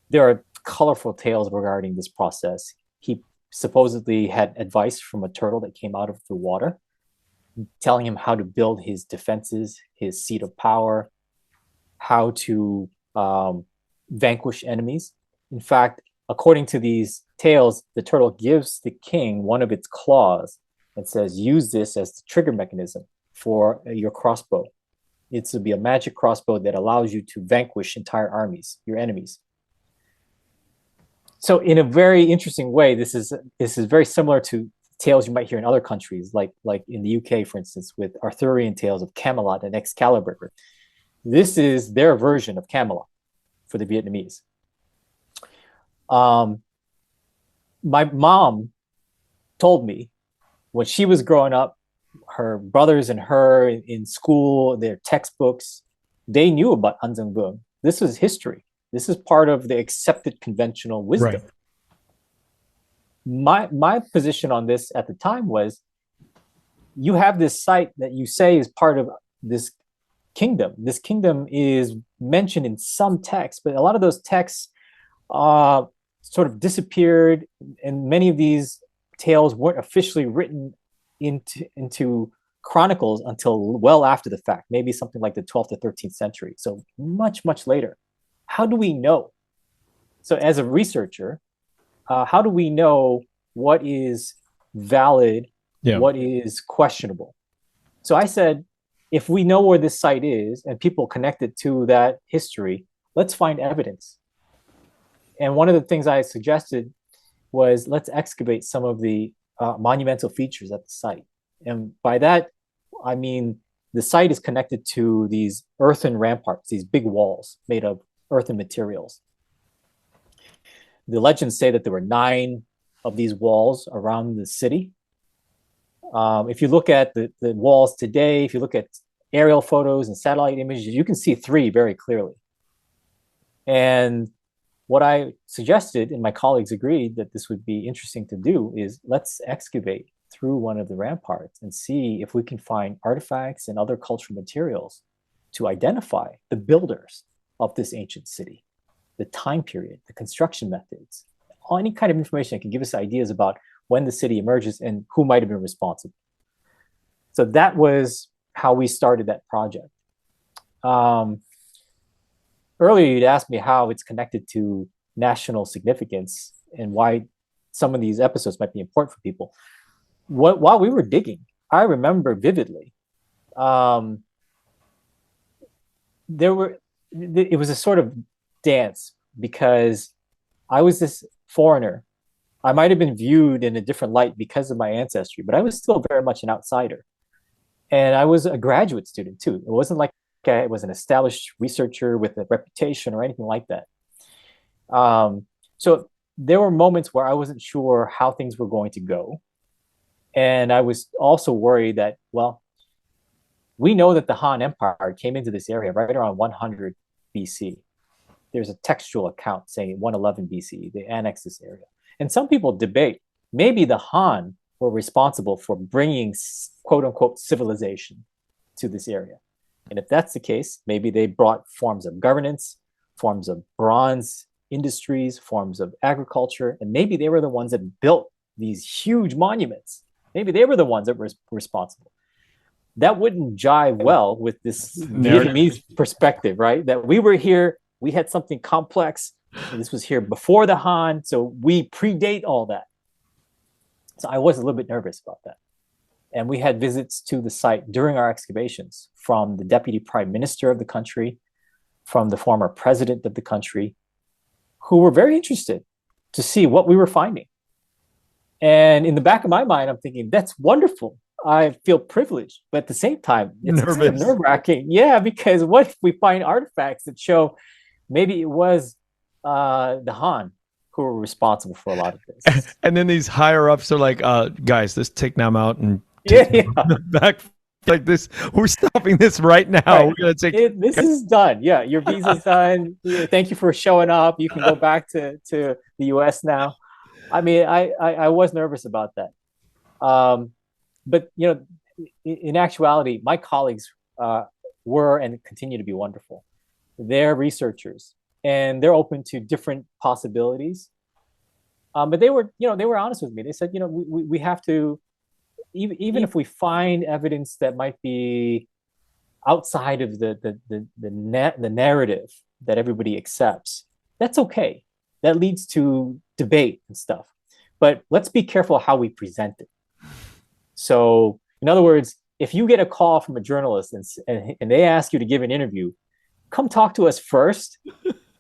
There are colorful tales regarding this process. He supposedly had advice from a turtle that came out of the water, telling him how to build his defenses, his seat of power, how to vanquish enemies. In fact, according to these tales, the turtle gives the king one of its claws and says, use this as the trigger mechanism for your crossbow. It's to be a magic crossbow that allows you to vanquish entire armies, your enemies. So in a very interesting way, this is very similar to tales you might hear in other countries, like in the UK, for instance, with Arthurian tales of Camelot and Excalibur. This is their version of Camelot for the Vietnamese. My mom told me when she was growing up, her brothers and her in school, their textbooks, they knew about An Vương. This is history. This is part of the accepted conventional wisdom. Right. My position on this at the time was, you have this site that you say is part of this kingdom. This kingdom is mentioned in some texts, but a lot of those texts sort of disappeared, and many of these tales weren't officially written into chronicles until well after the fact, maybe something like the 12th or 13th century. So much, much later. How do we know? So as a researcher, how do we know what is valid, what is questionable? So I said, if we know where this site is and people connect it to that history, let's find evidence. And one of the things I suggested was let's excavate some of the monumental features at the site. And by that, I mean the site is connected to these earthen ramparts, these big walls made of earthen materials. The legends say that there were 9 of these walls around the city. If you look at the walls today, if you look at aerial photos and satellite images, you can see 3 very clearly. And what I suggested, and my colleagues agreed that this would be interesting to do, is let's excavate through one of the ramparts and see if we can find artifacts and other cultural materials to identify the builders of this ancient city, the time period, the construction methods, any kind of information that can give us ideas about when the city emerges and who might have been responsible. So that was how we started that project. Earlier, you'd asked me how it's connected to national significance and why some of these episodes might be important for people. While we were digging, I remember vividly, it was a sort of dance because I was this foreigner. I might have been viewed in a different light because of my ancestry, but I was still very much an outsider. And I was a graduate student too. It wasn't like I was an established researcher with a reputation or anything like that. So there were moments where I wasn't sure how things were going to go. And I was also worried that, well, we know that the Han Empire came into this area right around 100 BC. There's a textual account saying 111 BC, they annexed this area. And some people debate, maybe the Han were responsible for bringing quote unquote civilization to this area. And if that's the case, maybe they brought forms of governance, forms of bronze industries, forms of agriculture, and maybe they were the ones that built these huge monuments. Maybe they were the ones that were responsible. That wouldn't jive well with this Vietnamese perspective, right? That we were here, we had something complex, this was here before the Han, so we predate all that. So I was a little bit nervous about that. And we had visits to the site during our excavations from the deputy prime minister of the country, from the former president of the country, who were very interested to see what we were finding. And in the back of my mind, I'm thinking, that's wonderful. I feel privileged, but at the same time, it's kind of nerve-wracking. Yeah, because what if we find artifacts that show maybe it was the Han who were responsible for a lot of this? And then these higher ups are like, guys, let's take them out and back like this. We're stopping this right now. Right. We're gonna take this is done. Yeah, your visa's done. Thank you for showing up. You can go back to the US now. I mean, I was nervous about that. But you know, in actuality, my colleagues were and continue to be wonderful. They're researchers and they're open to different possibilities. But they were honest with me. They said, we have to, even if we find evidence that might be outside of the narrative that everybody accepts, that's okay. That leads to debate and stuff. But let's be careful how we present it. So, in other words, if you get a call from a journalist and they ask you to give an interview, come talk to us first,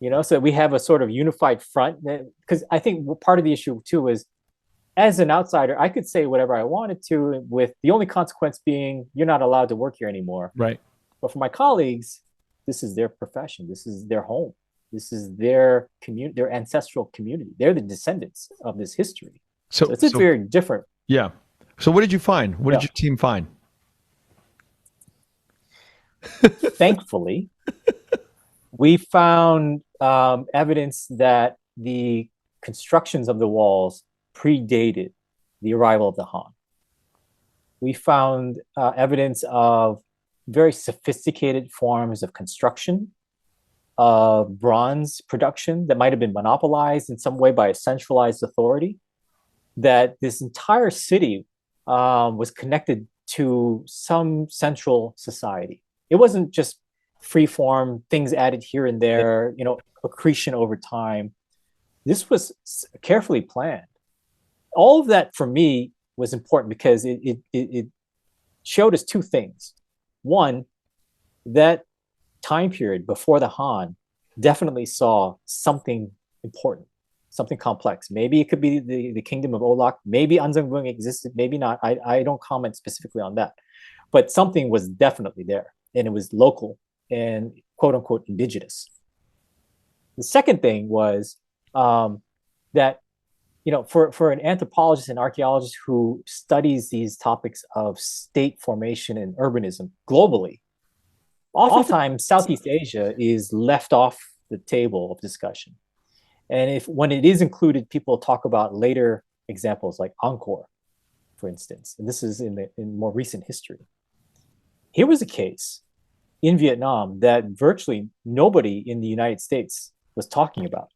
so that we have a sort of unified front. Because I think part of the issue too is, as an outsider, I could say whatever I wanted to, with the only consequence being you're not allowed to work here anymore. Right. But for my colleagues, this is their profession. This is their home. This is their community, their ancestral community. They're the descendants of this history. So it's very different. Yeah. So what did you find? What did your team find? Thankfully, we found evidence that the constructions of the walls predated the arrival of the Han. we found evidence of very sophisticated forms of construction, bronze production that might have been monopolized in some way by a centralized authority, that this entire city was connected to some central society. It wasn't just free form, things added here and there, accretion over time. This was carefully planned. All of that for me was important because it showed us two things. One, that time period before the Han definitely saw something important, something complex. Maybe it could be the kingdom of Olak. Maybe Anzangbung existed, maybe not. I don't comment specifically on that. But something was definitely there, and it was local and quote unquote indigenous. The second thing was that, for an anthropologist and archaeologist who studies these topics of state formation and urbanism globally, oftentimes Southeast Asia is left off the table of discussion. And when it is included, people talk about later examples like Angkor, for instance. And this is in more recent history. Here was a case in Vietnam that virtually nobody in the United States was talking about.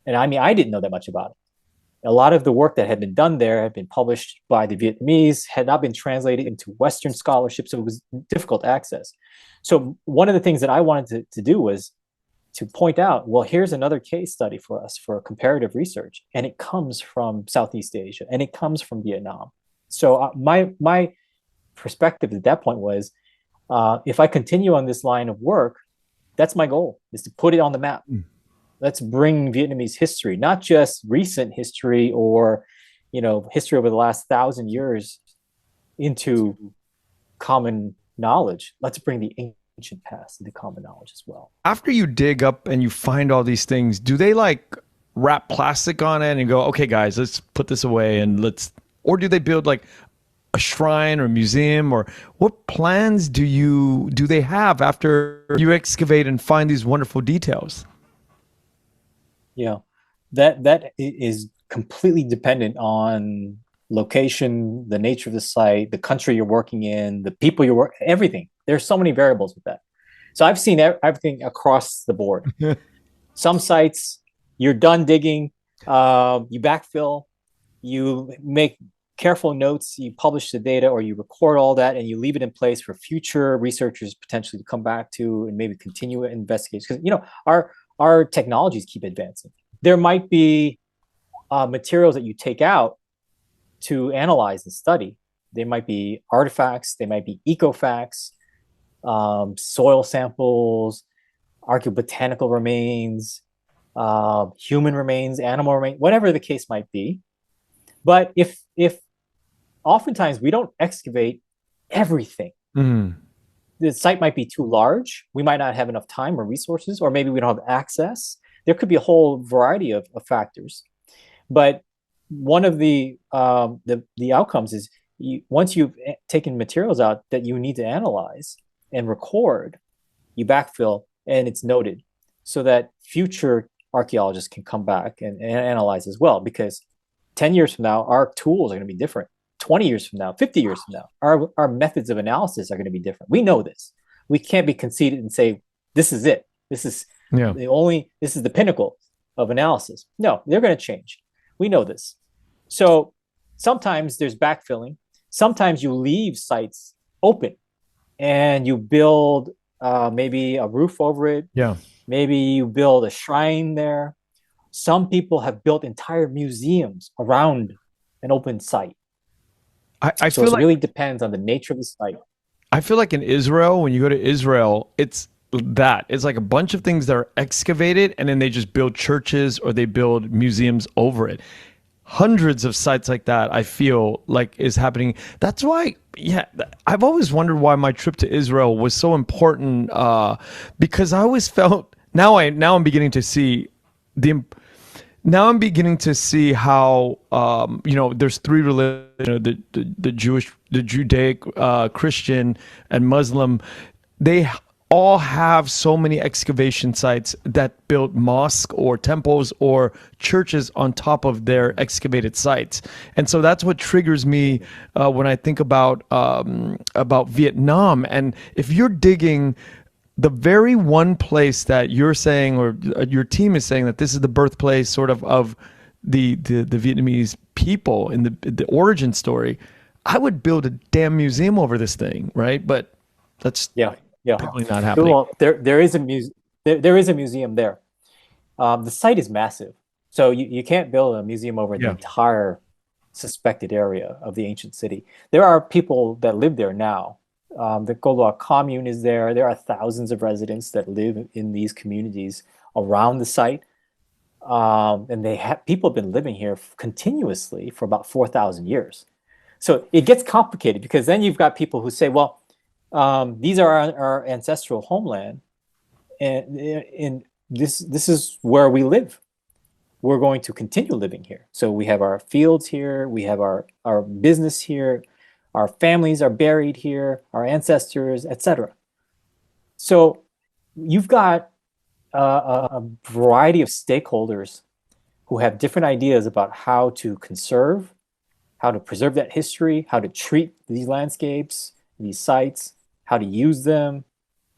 And I mean, I didn't know that much about it. A lot of the work that had been done there had been published by the Vietnamese, had not been translated into Western scholarship, so it was difficult access. So one of the things that I wanted to do was to point out, well, here's another case study for us for comparative research, and it comes from Southeast Asia, and it comes from Vietnam. So my perspective at that point was, if I continue on this line of work, that's my goal, is to put it on the map. Let's bring Vietnamese history, not just recent history or, history over the last 1,000 years, into common knowledge. Let's bring the ancient past into common knowledge as well. After you dig up and you find all these things, do they wrap plastic on it and go, okay, guys, let's put this away or do they build a shrine or a museum, or what plans do they have after you excavate and find these wonderful details? Yeah, that is completely dependent on location, the nature of the site, the country you're working in, the people you're working, everything. There's so many variables with that. So I've seen everything across the board. Some sites, you're done digging, you backfill, you make careful notes, you publish the data, or you record all that, and you leave it in place for future researchers potentially to come back to and maybe continue investigations. Because our technologies keep advancing. There might be materials that you take out to analyze and study. They might be artifacts, they might be ecofacts, soil samples, archaeobotanical remains, human remains, animal remains, whatever the case might be. But if oftentimes we don't excavate everything. The site might be too large. We might not have enough time or resources, or maybe we don't have access. There could be a whole variety of factors. But one of the outcomes is once you've taken materials out that you need to analyze and record, you backfill and it's noted so that future archaeologists can come back and analyze as well. Because 10 years from now, our tools are going to be different. 20 years from now, 50 years from now, our methods of analysis are going to be different. We know this. We can't be conceited and say, this is it. This is this is the pinnacle of analysis. No, they're going to change. We know this. So sometimes there's backfilling. Sometimes you leave sites open and you build maybe a roof over it. Yeah. Maybe you build a shrine there. Some people have built entire museums around an open site. I so feel it really depends on the nature of the site. I feel like in Israel, when you go to Israel, it's like a bunch of things that are excavated and then they just build churches or they build museums over it. Hundreds of sites like that, I feel like, is happening. That's why, I've always wondered why my trip to Israel was so important, because I always felt, now I'm beginning to see now I'm beginning to see how there's three religions, the Jewish, the Judaic, Christian, and Muslim. They all have so many excavation sites that built mosques or temples or churches on top of their excavated sites. And so that's what triggers me when I think about Vietnam. And if you're digging the very one place that you're saying, or your team is saying, that this is the birthplace sort of the Vietnamese people in the origin story, I would build a damn museum over this thing, right? But that's probably not happening. Well, there is a there is a museum there. The site is massive, so you can't build a museum over the entire suspected area of the ancient city. There are people that live there now. The Co Loa commune is there. There are thousands of residents that live in these communities around the site. And people have been living here continuously for about 4,000 years. So it gets complicated, because then you've got people who say, well, these are our ancestral homeland, and this is where we live. We're going to continue living here. So we have our fields here, we have our business here, our families are buried here, our ancestors, etc. So you've got a variety of stakeholders who have different ideas about how to conserve, how to preserve that history, how to treat these landscapes, these sites, how to use them,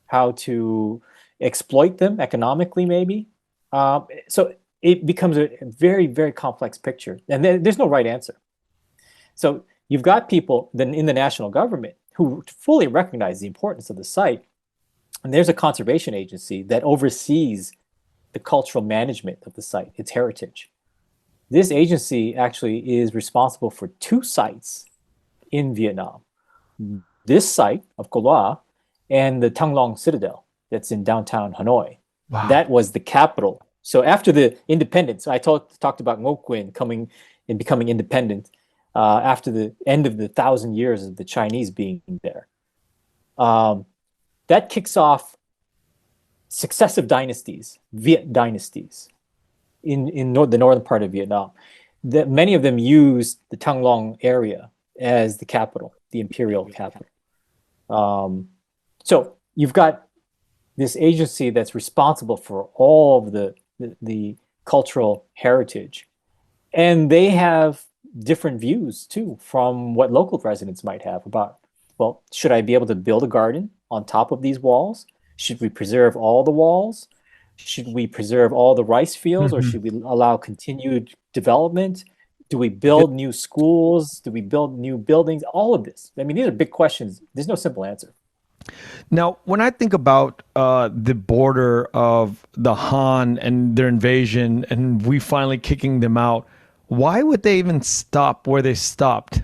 how to exploit them economically, maybe. So it becomes a very, very complex picture, and there's no right answer. So you've got people then in the national government who fully recognize the importance of the site, and there's a conservation agency that oversees the cultural management of the site, its heritage. This agency actually is responsible for 2 sites in Vietnam. This site of Co Loa and the Thăng Long Citadel that's in downtown Hanoi. Wow. That was the capital. So after the independence, I talked about Ngo Quyền coming and becoming independent after the end of the 1,000 years of the Chinese being there. That kicks off successive dynasties, Viet dynasties, in the northern part of Vietnam. Many of them used the Thăng Long area as the capital, the imperial capital. So you've got this agency that's responsible for all of the cultural heritage, and they have different views too from what local residents might have about, well, should I be able to build a garden on top of these walls? Should we preserve all the walls? Should we preserve all the rice fields, or should we allow continued development? Do we build new schools? Do we build new buildings? All of this. I mean, these are big questions. There's no simple answer. Now, when I think about the border of the Han and their invasion, and we finally kicking them out, why would they even stop where they stopped?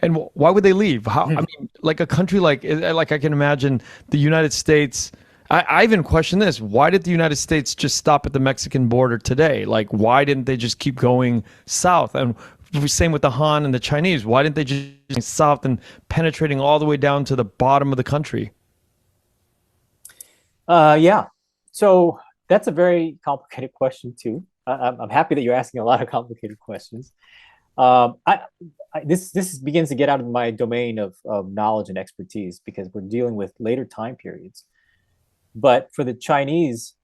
And why would they leave? How? I mean, like a country like I can imagine the United States. I even question this. Why did the United States just stop at the Mexican border today? Like, why didn't they just keep going south? And same with the Han and the Chinese. Why didn't they just go south and penetrating all the way down to the bottom of the country? Yeah. So that's a very complicated question too. I'm happy that you're asking a lot of complicated questions. This begins to get out of my domain of knowledge and expertise, because we're dealing with later time periods. But for the Chinese,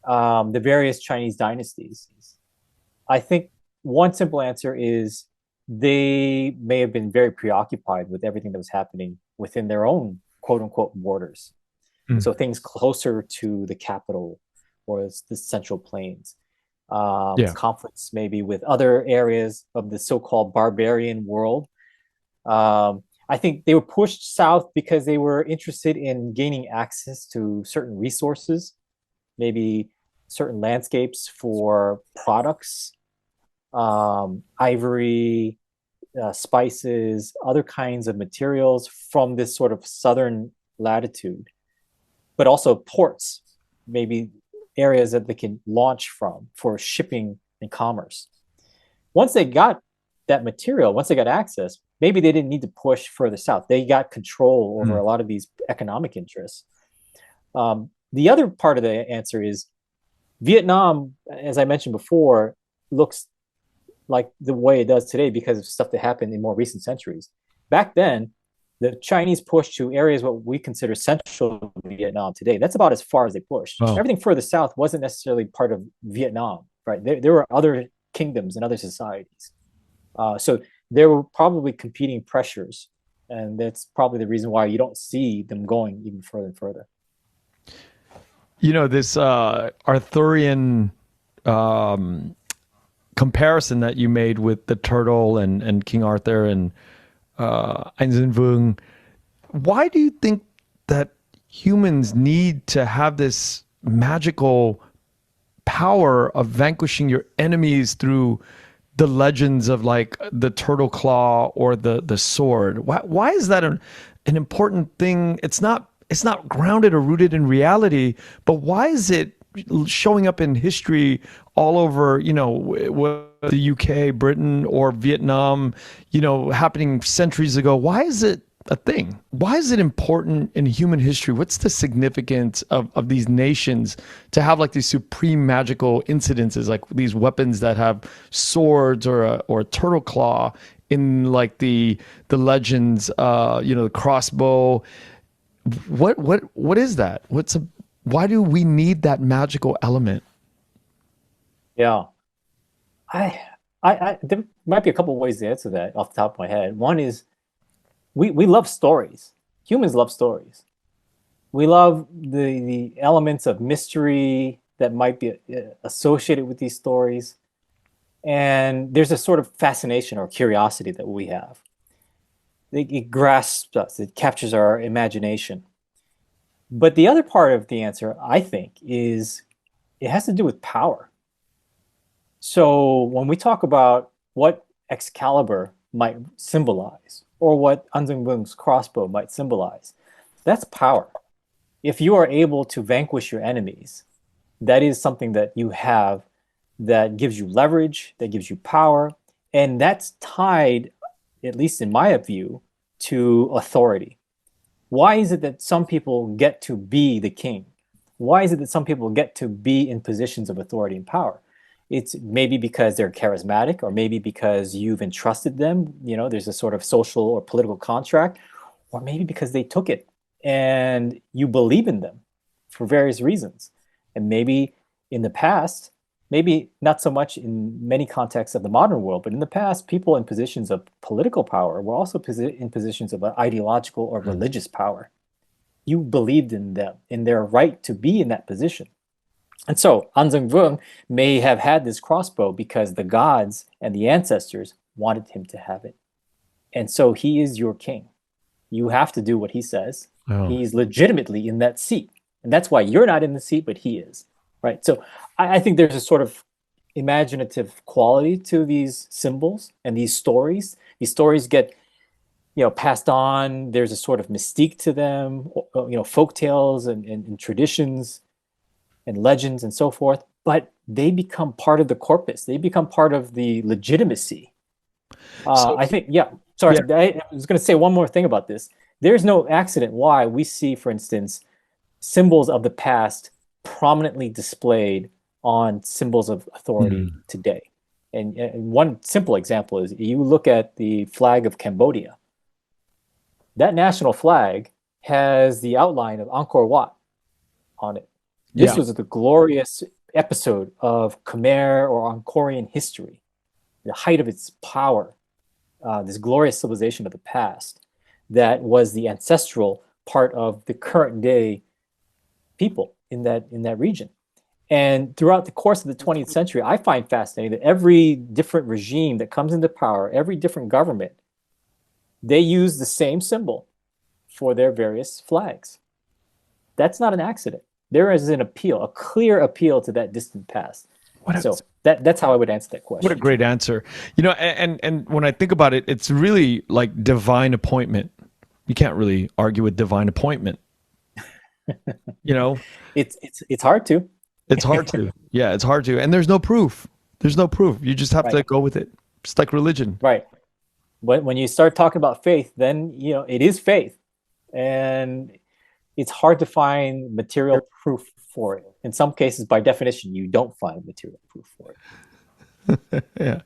the various Chinese dynasties, I think one simple answer is they may have been very preoccupied with everything that was happening within their own quote unquote borders. So things closer to the capital or the Central Plains. Conflicts maybe with other areas of the so-called barbarian world. I think they were pushed south because they were interested in gaining access to certain resources, maybe certain landscapes for products, ivory, spices, other kinds of materials from this sort of southern latitude, but also ports, maybe areas that they can launch from for shipping and commerce. Once they got that material, once they got access, maybe they didn't need to push further south. They got control over a lot of these economic interests. The other part of the answer is Vietnam, as I mentioned before, looks like the way it does today because of stuff that happened in more recent centuries. Back then, The Chinese pushed to areas what we consider central Vietnam today. That's about as far as they pushed. Oh. Everything further south wasn't necessarily part of Vietnam, right? There were other kingdoms and other societies. So there were probably competing pressures, and that's probably the reason why you don't see them going even further and further. You know, this Arthurian comparison that you made with the turtle and King Arthur and Einstein Vương, why do you think that humans need to have this magical power of vanquishing your enemies through the legends of like the turtle claw or the sword? Why is that an important thing? It's not grounded or rooted in reality, but why is it showing up in history all over, you know, the UK, Britain, or Vietnam, you know, happening centuries ago? Why is it a thing? Why is it important in human history? What's the significance of these nations to have like these supreme magical incidences, like these weapons that have swords or a turtle claw in like the legends, you know, the crossbow? What is that? Why do we need that magical element? Yeah. There might be a couple of ways to answer that off the top of my head. One is we love stories. Humans love stories. We love the elements of mystery that might be associated with these stories. And there's a sort of fascination or curiosity that we have. It grasps us, it captures our imagination. But the other part of the answer, I think, is it has to do with power. So when we talk about what Excalibur might symbolize, or what An Giang Vuong's crossbow might symbolize, that's power. If you are able to vanquish your enemies, that is something that you have that gives you leverage, that gives you power, and that's tied, at least in my view, to authority. Why is it that some people get to be the king? Why is it that some people get to be in positions of authority and power? It's maybe because they're charismatic, or maybe because you've entrusted them. You know, there's a sort of social or political contract, or maybe because they took it and you believe in them for various reasons. And maybe in the past, maybe not so much in many contexts of the modern world, but in the past, people in positions of political power were also in positions of ideological or religious power. You believed in them, in their right to be in that position. And so An Giang Vuong may have had this crossbow because the gods and the ancestors wanted him to have it. And so he is your king. You have to do what he says. Oh. He's legitimately in that seat. And that's why you're not in the seat, but he is. Right. So I think there's a sort of imaginative quality to these symbols and these stories. These stories get, you know, passed on. There's a sort of mystique to them, you know, folk tales and traditions and legends and so forth. But they become part of the corpus. They become part of the legitimacy. I think, yeah. Sorry, yeah. I was going to say one more thing about this. There's no accident why we see, for instance, symbols of the past prominently displayed on symbols of authority today. And one simple example is you look at the flag of Cambodia. That national flag has the outline of Angkor Wat on it. This was the glorious episode of Khmer or Angkorian history, the height of its power, this glorious civilization of the past that was the ancestral part of the current day people in that region. And throughout the course of the 20th century, I find fascinating that every different regime that comes into power, every different government, they use the same symbol for their various flags. That's not an accident. There is an appeal, a clear appeal to that distant past. So that's how I would answer that question. What a great answer. You know, and when I think about it, it's really like divine appointment. You can't really argue with divine appointment. You know, it's hard to. It's hard to. Yeah, it's hard to. And there's no proof. There's no proof. You just have to go with it. It's like religion. Right. But when you start talking about faith, then, you know, it is faith. And it's hard to find material proof for it. In some cases, by definition, you don't find material proof for it. Yeah.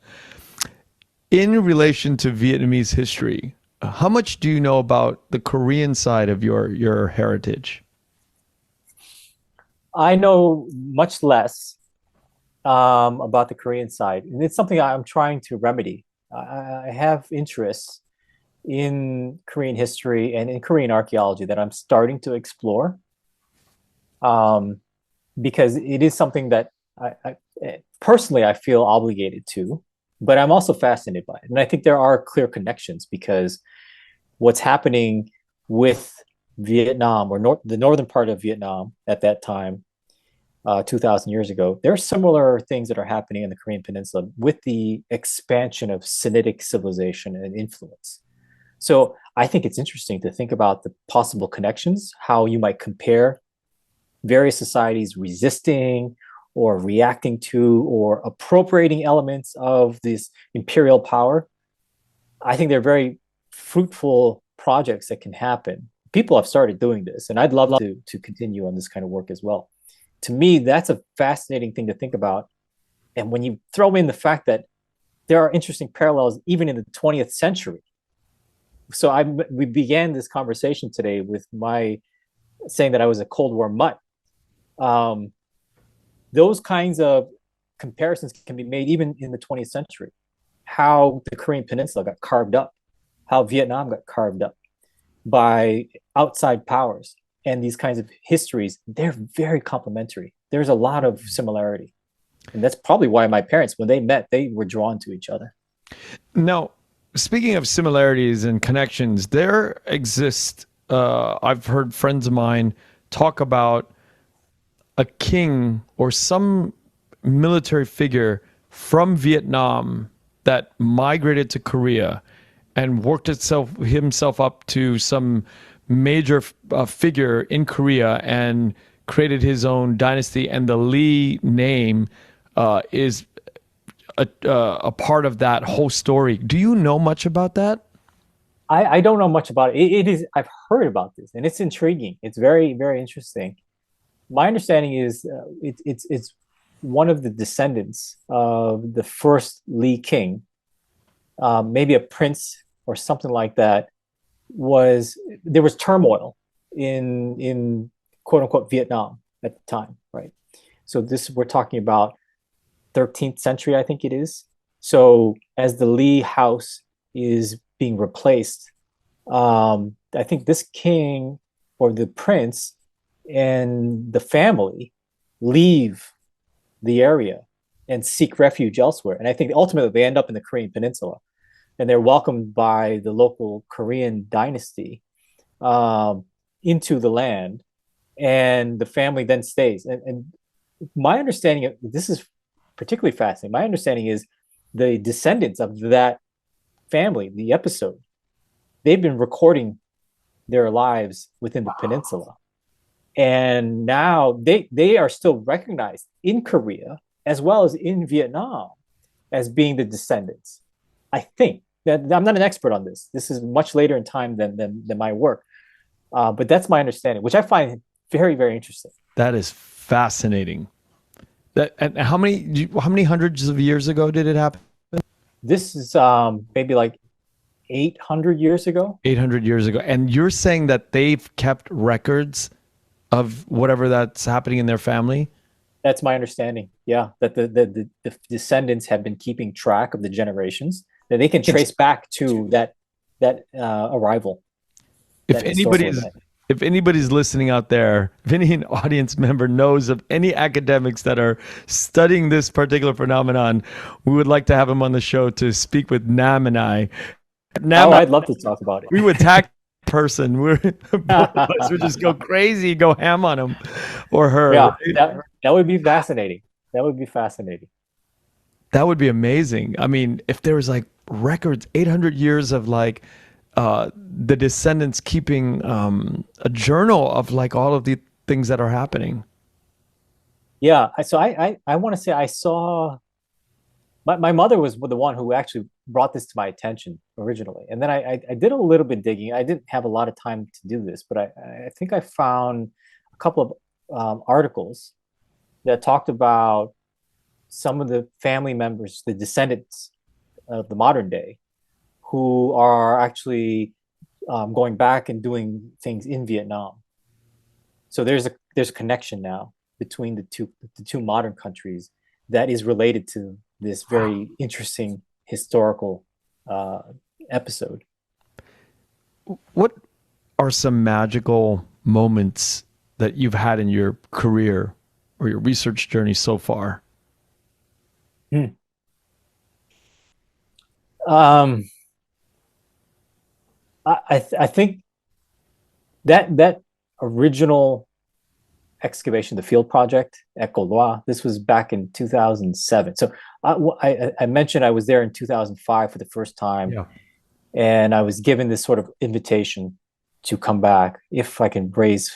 In relation to Vietnamese history, How much do you know about the Korean side of your heritage? I know much less about the Korean side, and it's something I'm trying to remedy. I have interests in Korean history and in Korean archaeology that I'm starting to explore, um, because it is something that personally I feel obligated to, but I'm also fascinated by it. And I think there are clear connections because what's happening with Vietnam or the northern part of Vietnam at that time, 2,000 years ago, there are similar things that are happening in the Korean Peninsula with the expansion of Sinitic civilization and influence. So I think it's interesting to think about the possible connections, how you might compare various societies resisting or reacting to or appropriating elements of this imperial power. I think they're very fruitful projects that can happen. People have started doing this, and I'd love to continue on this kind of work as well. To me, that's a fascinating thing to think about. And when you throw in the fact that there are interesting parallels even in the 20th century. So we began this conversation today with my saying that I was a Cold War mutt. Um, those kinds of comparisons can be made even in the 20th century. How the Korean Peninsula got carved up, how Vietnam got carved up by outside powers, and these kinds of histories, they're very complementary. There's a lot of similarity. And that's probably why my parents, when they met, they were drawn to each other. Now, speaking of similarities and connections, there exist, I've heard friends of mine talk about a king or some military figure from Vietnam that migrated to Korea and worked himself up to some major figure in Korea and created his own dynasty. And the Lee name is a part of that whole story. Do you know much about that? I don't know much about it. It is, I've heard about this and it's intriguing. It's very, very interesting. My understanding is it's one of the descendants of the first Lee King, maybe a prince or something like that. There was turmoil in quote unquote Vietnam at the time, right? So this we're talking about 13th century, I think it is. So as the Lee house is being replaced, I think this king or the prince and the family leave the area and seek refuge elsewhere. And I think ultimately they end up in the Korean Peninsula and they're welcomed by the local Korean dynasty into the land. And the family then stays. And my understanding of this is particularly fascinating. My understanding is the descendants of that family, the episode, they've been recording their lives within the peninsula. And now they are still recognized in Korea as well as in Vietnam as being the descendants. I think that I'm not an expert on this. This is much later in time than my work. But that's my understanding, which I find very, very interesting. That is fascinating. And how many hundreds of years ago did it happen? This is maybe like 800 years ago. 800 years ago. And you're saying that they've kept records of whatever that's happening in their family? That's my understanding. Yeah, that the descendants have been keeping track of the generations that they can trace back to that arrival. If anybody's listening out there, if any audience member knows of any academics that are studying this particular phenomenon, we would like to have them on the show to speak with Nam and I. Nam, I'd love to talk about it. We would tag person. Both of us would just go crazy, go ham on him or her. Yeah, that would be fascinating. That would be fascinating. That would be amazing. I mean, if there was like records, 800 years of like the descendants keeping a journal of like all of the things that are happening. Yeah, so I want to say I saw my mother was the one who actually brought this to my attention originally, and then I did a little bit digging. I didn't have a lot of time to do this, but I think I found a couple of articles that talked about some of the family members, the descendants of the modern day, who are actually going back and doing things in Vietnam. So there's a connection now between the two modern countries that is related to this very interesting historical uh, episode. What are some magical moments that you've had in your career or your research journey so far? Hmm. Um, I think that original excavation, the field project at Co Loa, this was back in 2007. So I mentioned I was there in 2005 for the first time, Yeah. and I was given this sort of invitation to come back if I can raise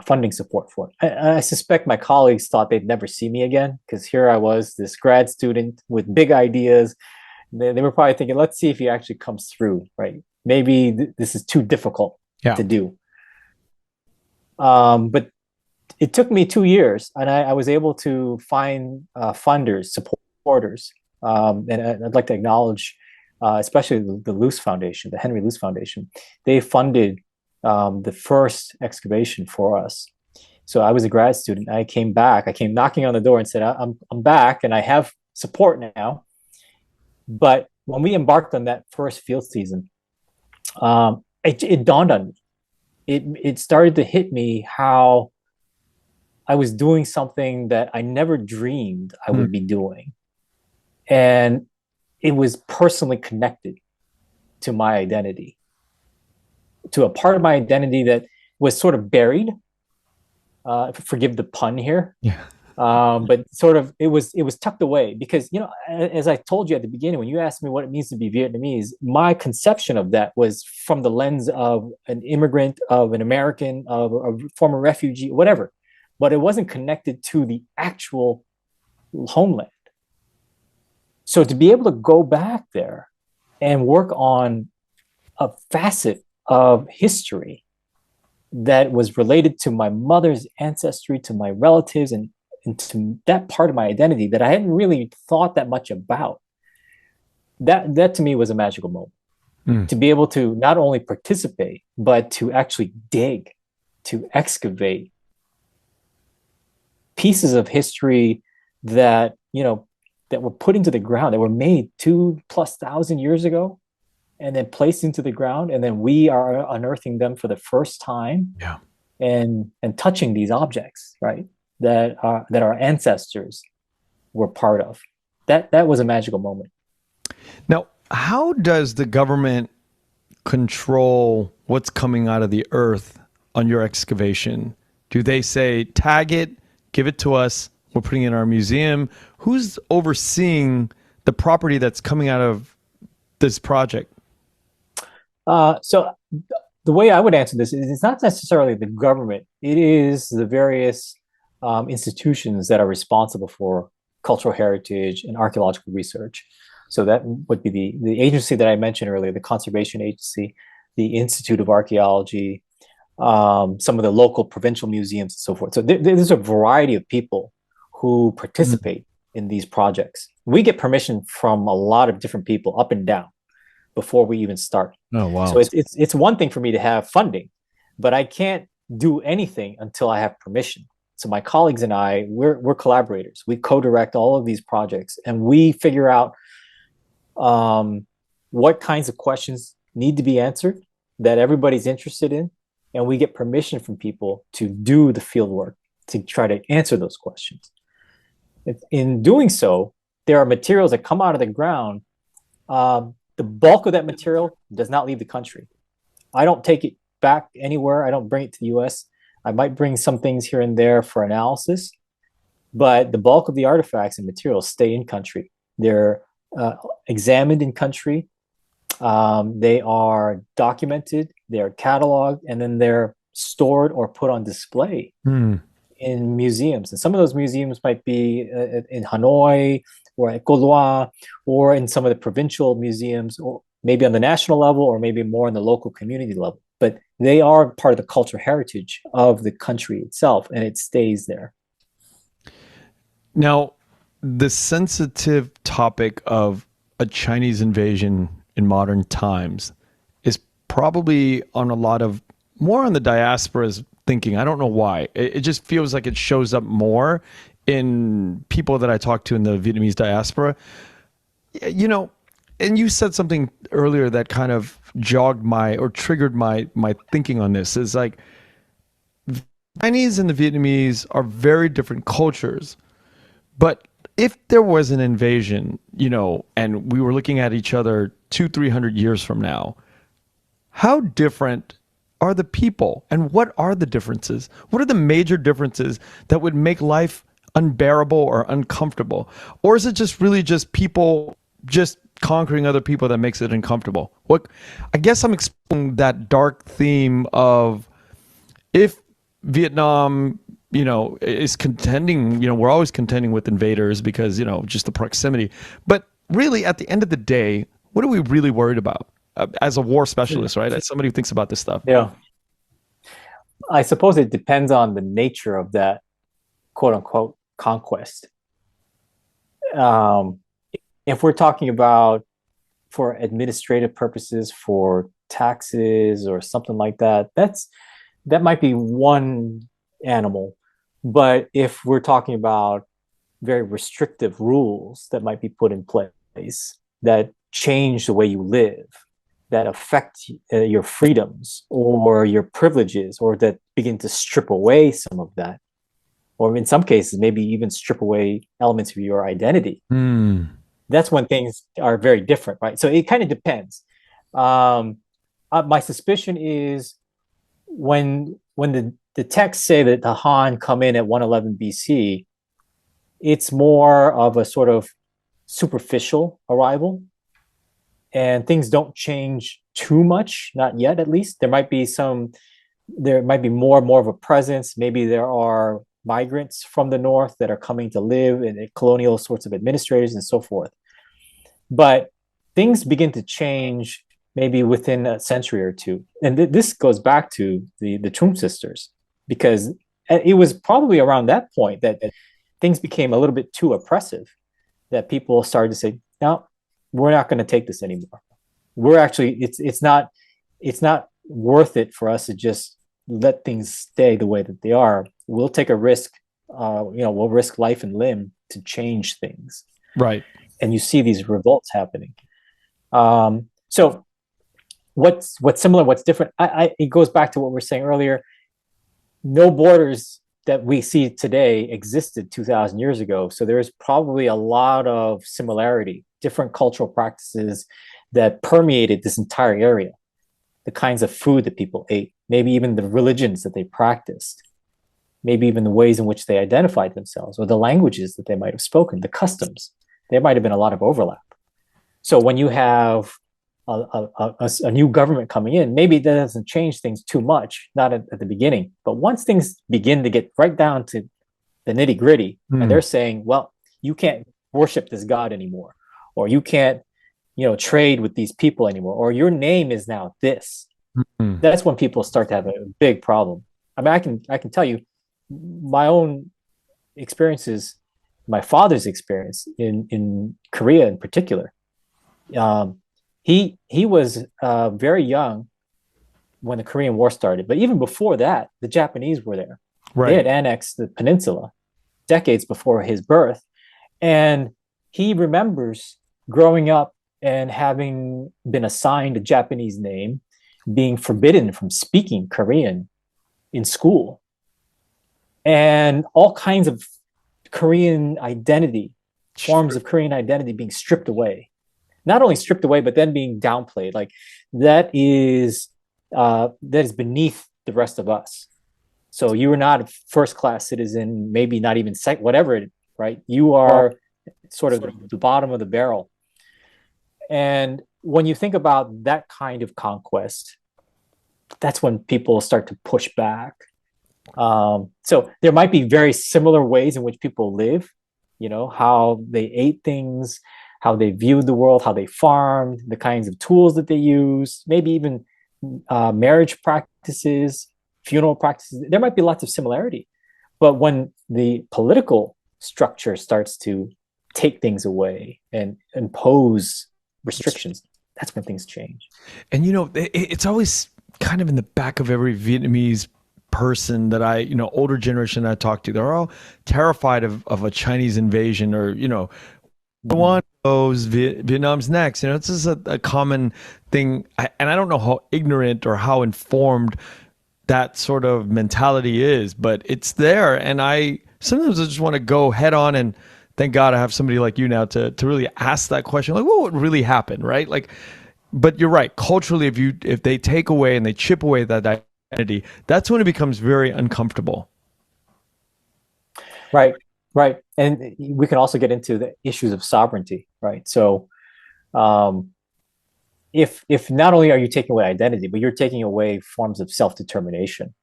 funding support for it. I suspect my colleagues thought they'd never see me again because here I was, this grad student with big ideas. They were probably thinking, let's see if he actually comes through, right? Maybe this is too difficult Yeah. to do. But it took me 2 years, and I was able to find funders, supporters, and I'd like to acknowledge, especially the Luce Foundation, the Henry Luce Foundation. They funded the first excavation for us. So I was a grad student. I came back. I came knocking on the door and said, "I'm back, and I have support now." But when we embarked on that first field season, it dawned on me. It started to hit me how I was doing something that I never dreamed I would be doing. And it was personally connected to my identity, to a part of my identity that was sort of buried. Forgive the pun here. Yeah. But sort of it was tucked away because, as I told you at the beginning, when you asked me what it means to be Vietnamese, my conception of that was from the lens of an immigrant, of an American, of a former refugee, whatever. But it wasn't connected to the actual homeland. So to be able to go back there and work on a facet of history that was related to my mother's ancestry, to my relatives, and to that part of my identity that I hadn't really thought that much about, that to me was a magical moment. To be able to not only participate, but to actually dig, to excavate pieces of history that that were put into the ground, that were made 2,000+ years ago, and then placed into the ground, and then we are unearthing them for the first time. Yeah. And touching these objects, right, that our ancestors were part of. That was a magical moment. Now, how does the government control what's coming out of the earth on your excavation? Do they say, tag it, give it to us, we're putting it in our museum? Who's overseeing the property that's coming out of this project? So the way I would answer this is it's not necessarily the government. It is the various institutions that are responsible for cultural heritage and archaeological research. So that would be the agency that I mentioned earlier, the Conservation Agency, the Institute of Archaeology, some of the local provincial museums and so forth. So there's a variety of people who participate in these projects. We get permission from a lot of different people up and down before we even start. Oh, wow. So it's one thing for me to have funding, but I can't do anything until I have permission. So my colleagues and I, we're collaborators. We co-direct all of these projects, and we figure out what kinds of questions need to be answered that everybody's interested in, and we get permission from people to do the field work to try to answer those questions. In doing so, there are materials that come out of the ground. The bulk of that material does not leave the country. I don't take it back anywhere. I don't bring it to the US. I might bring some things here and there for analysis, but the bulk of the artifacts and materials stay in country. They're examined in country. They are documented, they're cataloged, and then they're stored or put on display in museums. And some of those museums might be in Hanoi or at Co Loa, or in some of the provincial museums, or maybe on the national level, or maybe more on the local community level. But they are part of the cultural heritage of the country itself, and it stays there. Now, the sensitive topic of a Chinese invasion in modern times is probably on a lot of more on the diaspora's thinking. I don't know why. It just feels like it shows up more in people that I talk to in the Vietnamese diaspora. You know, and you said something earlier that kind of jogged my or triggered my thinking on this. Is like the Chinese and the Vietnamese are very different cultures, but if there was an invasion, you know, and we were looking at each other 200-300 years from now, how different are the people, and what are the differences? What are the major differences that would make life unbearable or uncomfortable? Or is it just really just people just conquering other people that makes it uncomfortable? What I guess I'm exploring that dark theme of if Vietnam, you know, is contending, you know, we're always contending with invaders because, you know, just the proximity. But really, at the end of the day, what are we really worried about? As a war specialist, right? As somebody who thinks about this stuff. Yeah. I suppose it depends on the nature of that quote unquote conquest. If we're talking about for administrative purposes, for taxes or something like that, that might be one animal. But if we're talking about very restrictive rules that might be put in place that change the way you live, that affect your freedoms or your privileges, or that begin to strip away some of that, or in some cases, maybe even strip away elements of your identity. That's when things are very different, right? So it kind of depends. My suspicion is when the texts say that the Han come in at 111 BC, it's more of a sort of superficial arrival, and things don't change too much, not yet at least. There might be more and more of a presence. Maybe there are migrants from the north that are coming to live in colonial sorts of administrators and so forth. But things begin to change maybe within a century or two. And this goes back to the Tum sisters, because it was probably around that point that things became a little bit too oppressive, that people started to say, no, we're not going to take this anymore. We're actually, it's not worth it for us to just let things stay the way that they are. We'll take a risk, we'll risk life and limb to change things. Right. And you see these revolts happening. So what's similar, what's different? It goes back to what we were saying earlier. No borders that we see today existed 2,000 years ago. So there's probably a lot of similarity, different cultural practices that permeated this entire area, the kinds of food that people ate, maybe even the religions that they practiced, maybe even the ways in which they identified themselves, or the languages that they might have spoken, the customs. There might have been a lot of overlap. So when you have a new government coming in, maybe that doesn't change things too much, not at the beginning. But once things begin to get right down to the nitty gritty, and they're saying, well, you can't worship this God anymore, or you can't, trade with these people anymore, or your name is now this. That's when people start to have a big problem. I mean, I can tell you my own experiences, my father's experience in Korea in particular. He was very young when the Korean War started, but even before that, the Japanese were there. Right. They had annexed the peninsula decades before his birth, and he remembers growing up and having been assigned a Japanese name, being forbidden from speaking Korean in school, and all kinds of Korean identity, forms of Korean identity being stripped away. Not only stripped away, but then being downplayed. Like that is beneath the rest of us. So you are not a first-class citizen, maybe not even whatever, right? You are sort of the bottom of the barrel. And when you think about that kind of conquest, that's when people start to push back. So there might be very similar ways in which people live, how they ate things, how they viewed the world, how they farmed, the kinds of tools that they use, maybe even marriage practices, funeral practices. There might be lots of similarity. But when the political structure starts to take things away and impose restrictions, that's when things change. And it's always kind of in the back of every Vietnamese person that older generation I talk to. They're all terrified of a Chinese invasion, or one goes Vietnam's next. It's just a common thing, and I don't know how ignorant or how informed that sort of mentality is, but it's there. And I just want to go head on, and thank God I have somebody like you now to really ask that question, like, what would really happen, right? Like, but you're right. Culturally, if they take away and they chip away that identity, that's when it becomes very uncomfortable. Right, right. And we can also get into the issues of sovereignty, right? So, um, if not only are you taking away identity, but you're taking away forms of self-determination,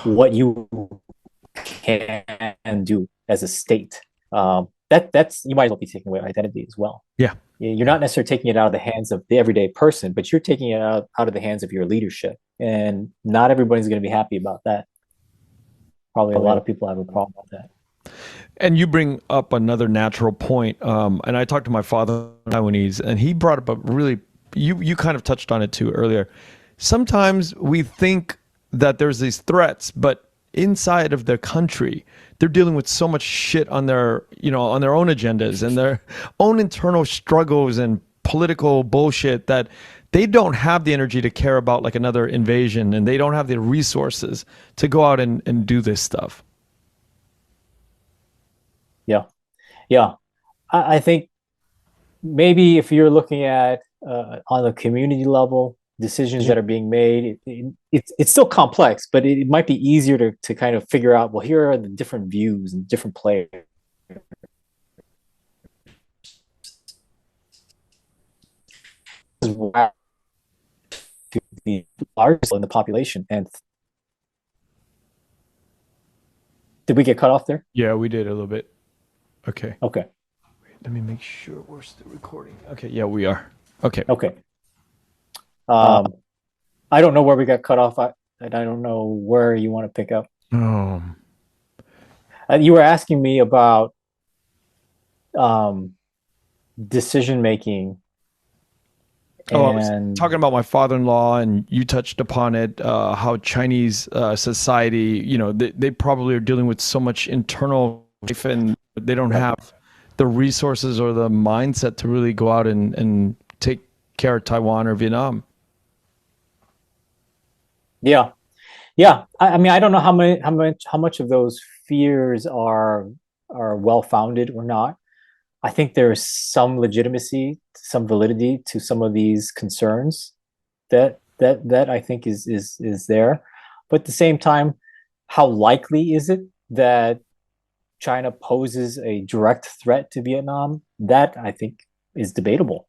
what you can do as a state, that's you might as well be taking away identity as well. Yeah. You're not necessarily taking it out of the hands of the everyday person, but you're taking it out of the hands of your leadership. And not everybody's going to be happy about that. Probably a lot of people have a problem with that. And you bring up another natural point. And I talked to my father Taiwanese, and he brought up a really, you kind of touched on it too earlier. Sometimes we think that there's these threats, but inside of their country, they're dealing with so much shit on their, on their own agendas and their own internal struggles and political bullshit, that they don't have the energy to care about like another invasion, and they don't have the resources to go out and do this stuff. Yeah. Yeah. I think maybe if you're looking at on the community level, decisions that are being made, it's still complex, but it might be easier to kind of figure out, well, here are the different views and different players. The largest in the population. And did we get cut off there? Yeah, we did a little bit. Okay. Okay. Let me make sure we're still recording. Okay. Yeah, we are. Okay. Okay. I don't know where we got cut off. And I don't know where you want to pick up. You were asking me about decision making. I was talking about my father-in-law, and you touched upon it, how Chinese society, they probably are dealing with so much internal life, and they don't have the resources or the mindset to really go out and take care of Taiwan or Vietnam. Yeah. Yeah. I mean, I don't know how much of those fears are well-founded or not. I think there's some legitimacy, some validity to some of these concerns that I think is there. But at the same time, how likely is it that China poses a direct threat to Vietnam? That I think is debatable.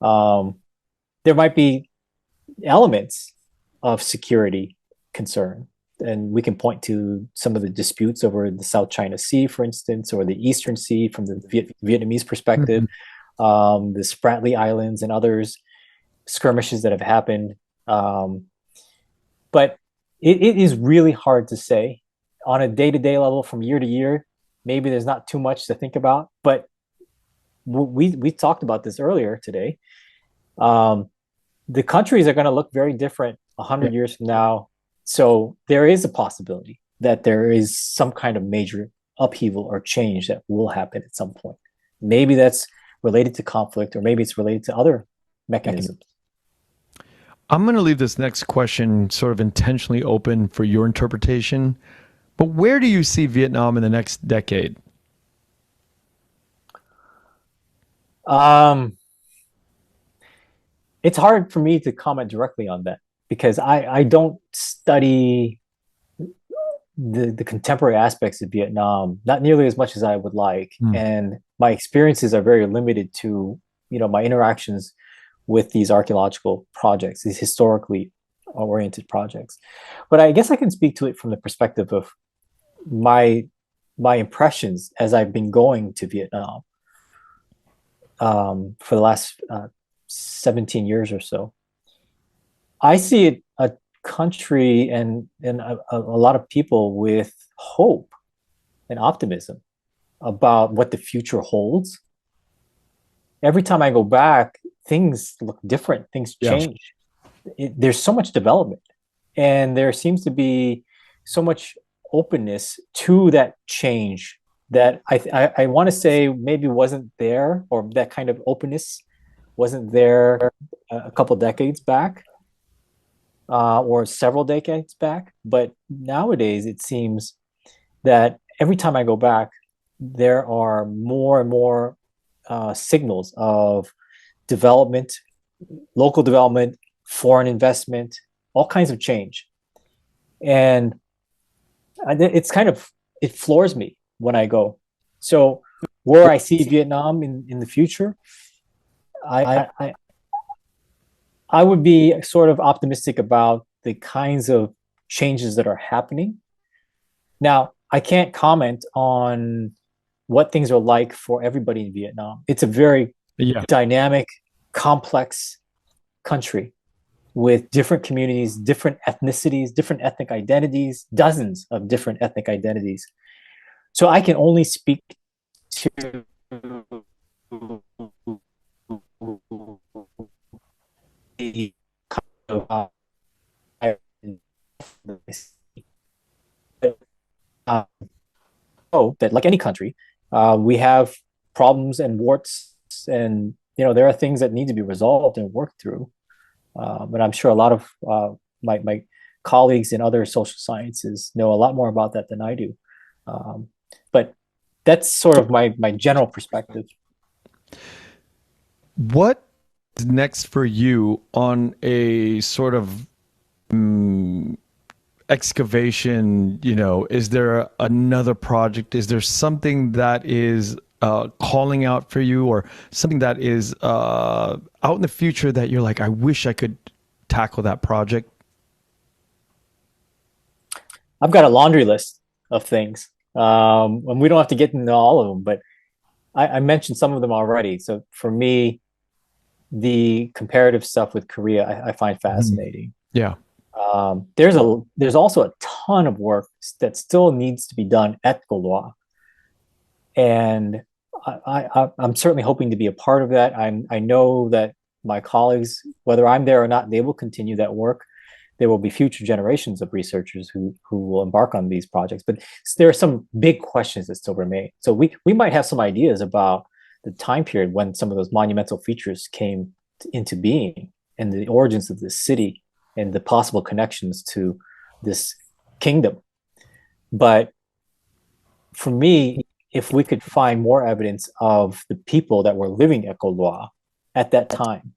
There might be elements of security concern, and we can point to some of the disputes over the South China Sea, for instance, or the Eastern Sea from the Vietnamese perspective, the Spratly Islands and others, skirmishes that have happened. But it is really hard to say on a day-to-day level from year to year. Maybe there's not too much to think about, but we talked about this earlier today. The countries are going to look very different 100 years from now. So there is a possibility that there is some kind of major upheaval or change that will happen at some point. Maybe that's related to conflict, or maybe it's related to other mechanisms. I'm going to leave this next question sort of intentionally open for your interpretation, but where do you see Vietnam in the next decade? It's hard for me to comment directly on that, because I don't study the contemporary aspects of Vietnam, not nearly as much as I would like. And my experiences are very limited to, my interactions with these archaeological projects, these historically oriented projects. But I guess I can speak to it from the perspective of my impressions as I've been going to Vietnam for the last 17 years or so. I see it a country and a lot of people with hope and optimism about what the future holds. every time I go back, things look different, things Yeah. change. There's so much development, and there seems to be so much openness to that change that I want to say maybe wasn't there, or that kind of openness wasn't there a couple decades back, or several decades back. But nowadays, it seems that every time I go back, there are more and more signals of development, local development, foreign investment, all kinds of change. And it's kind of, it floors me when I go. So where I see Vietnam in the future, I, I I would be sort of optimistic about the kinds of changes that are happening. Now, I can't comment on what things are like for everybody in Vietnam. It's a very Yeah. dynamic, complex country with different communities, different ethnicities, different ethnic identities, dozens of different ethnic identities. So I can only speak to the kind of that, like any country, we have problems and warts, and there are things that need to be resolved and worked through. But I'm sure a lot of my colleagues in other social sciences know a lot more about that than I do. But that's sort of my general perspective. What is next for you on a sort of excavation? Is there another project? Is there something that is calling out for you, or something that is out in the future that you're like, I wish I could tackle that project? I've got a laundry list of things, and we don't have to get into all of them, but I mentioned some of them already. So for me, the comparative stuff with Korea, I find fascinating. Yeah. There's also a ton of work that still needs to be done at Co Loa, and I'm certainly hoping to be a part of that. I know that my colleagues, whether I'm there or not, they will continue that work. There will be future generations of researchers who will embark on these projects, but there are some big questions that still remain. So we might have some ideas about the time period when some of those monumental features came into being, and the origins of this city and the possible connections to this kingdom. But for me, if we could find more evidence of the people that were living at Co Loa at that time,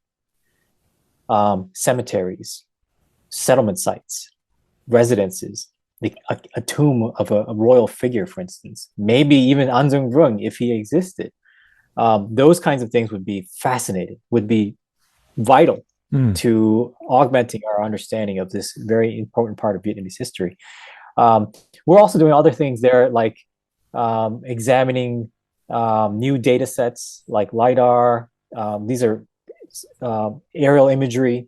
cemeteries, settlement sites, residences, a tomb of a royal figure, for instance, maybe even An Jung Brung if he existed. Those kinds of things would be fascinating, would be vital to augmenting our understanding of this very important part of Vietnamese history. We're also doing other things there, like examining new data sets like LiDAR. These are aerial imagery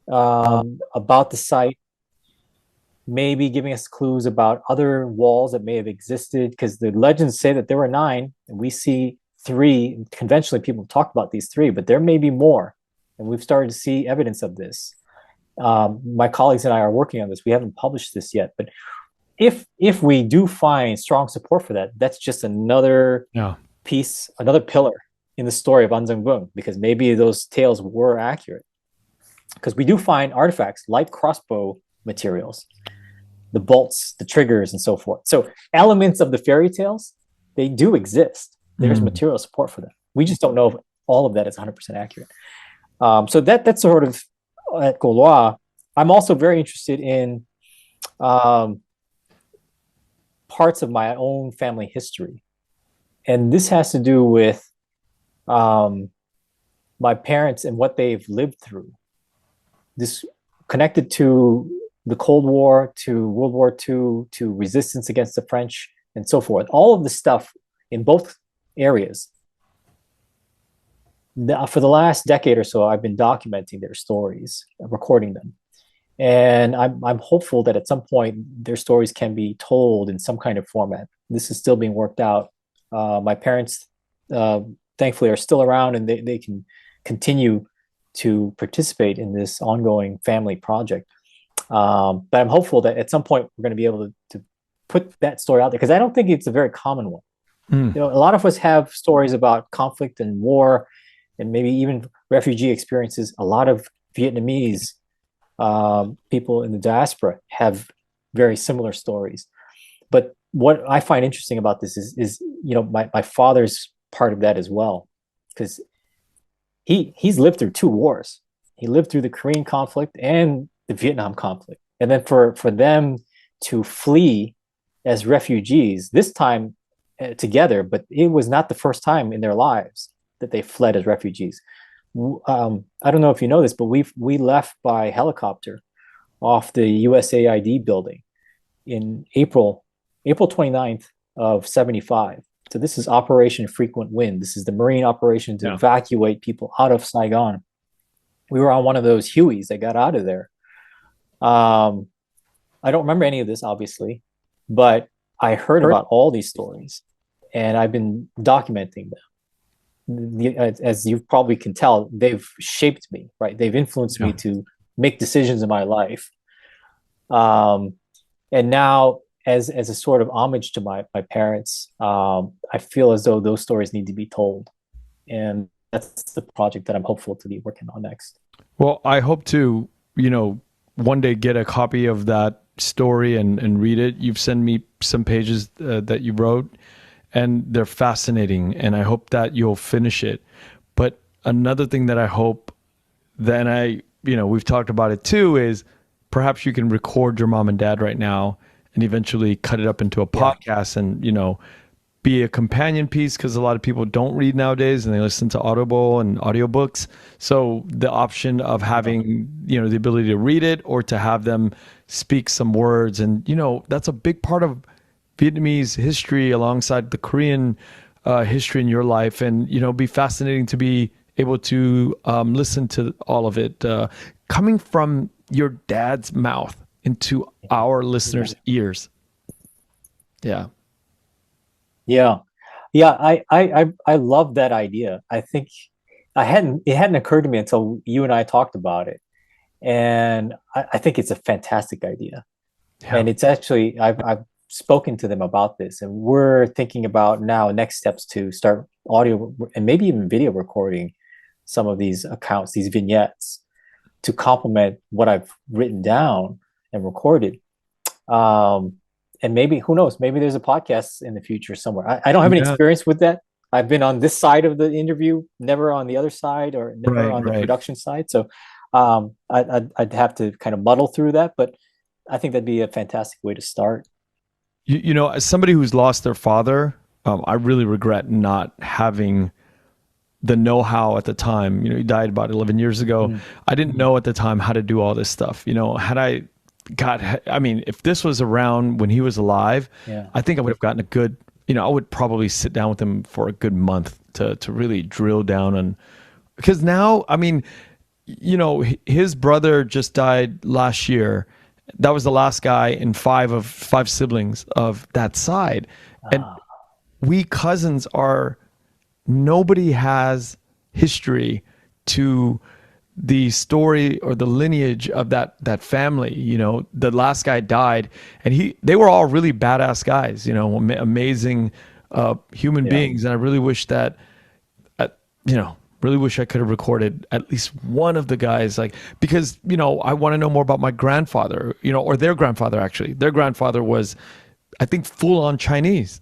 about the site, maybe giving us clues about other walls that may have existed, because the legends say that there were 9, and we see 3. Conventionally, people talk about these 3, but there may be more, and we've started to see evidence of this. My colleagues and I are working on this. We haven't published this yet, but if we do find strong support for that, that's just another piece, another pillar in the story of An Jung Brung, because maybe those tales were accurate. Because we do find artifacts like crossbow materials, the bolts, the triggers, and so forth. So elements of the fairy tales, they do exist. There's material support for them. We just don't know if all of that is 100% accurate. So that's sort of at Co Loa. I'm also very interested in parts of my own family history. And this has to do with my parents and what they've lived through. This connected to the Cold War, to World War II, to resistance against the French, and so forth. All of the stuff in both areas. For the last decade or so, I've been documenting their stories, recording them. And I'm hopeful that at some point their stories can be told in some kind of format. This is still being worked out. My parents thankfully are still around, and they can continue to participate in this ongoing family project. But I'm hopeful that at some point we're going to be able to put that story out there, because I don't think it's a very common one. Mm. A lot of us have stories about conflict and war, and maybe even refugee experiences. A lot of Vietnamese people in the diaspora have very similar stories. But what I find interesting about this is my father's part of that as well, because he's lived through two wars. He lived through the Korean conflict and the Vietnam conflict, and then for them to flee as refugees, this time together, but it was not the first time in their lives that they fled as refugees. I don't know if you know this, but we left by helicopter off the USAID building in April 29th of 75. So this is Operation Frequent Wind. This is the Marine operation to evacuate people out of Saigon. We were on one of those Hueys that got out of there. I don't remember any of this, obviously, but I heard about all these stories, and I've been documenting them. As you probably can tell, they've shaped me, right? They've influenced me to make decisions in my life. And now, as a sort of homage to my parents, I feel as though those stories need to be told. And that's the project that I'm hopeful to be working on next. Well, I hope to, one day get a copy of that story and read it. You've sent me some pages that you wrote, and they're fascinating, and I hope that you'll finish it. But another thing that I hope, then we've talked about it too, is perhaps you can record your mom and dad right now and eventually cut it up into a podcast and, be a companion piece, because a lot of people don't read nowadays and they listen to Audible and audiobooks. So the option of having, the ability to read it or to have them speak some words. And, that's a big part of Vietnamese history alongside the Korean history in your life. And, be fascinating to be able to listen to all of it coming from your dad's mouth into our listeners' ears. Yeah. Yeah. I love that idea. I think it hadn't occurred to me until you and I talked about it. And I think it's a fantastic idea. Yeah. And it's actually, I've spoken to them about this, and we're thinking about now next steps to start audio and maybe even video recording some of these accounts, these vignettes, to complement what I've written down and recorded. And maybe, who knows, maybe there's a podcast in the future somewhere. I don't have any experience with that. I've been on this side of the interview, never on the other side, or never on the production side. So I'd have to kind of muddle through that, but I think that'd be a fantastic way to start. As somebody who's lost their father, I really regret not having the know-how at the time. He died about 11 years ago. Mm-hmm. I didn't know at the time how to do all this stuff. If this was around when he was alive, I think I would have gotten a good, I would probably sit down with him for a good month to really drill down on, because now, his brother just died last year. That was the last guy in five siblings of that side. And we cousins nobody has history to the story or the lineage of that family. The last guy died, and they were all really badass guys, amazing human beings. And I really wish that, really wish I could have recorded at least one of the guys, because, I want to know more about my grandfather, or their grandfather, actually. Their grandfather was, I think, full-on Chinese.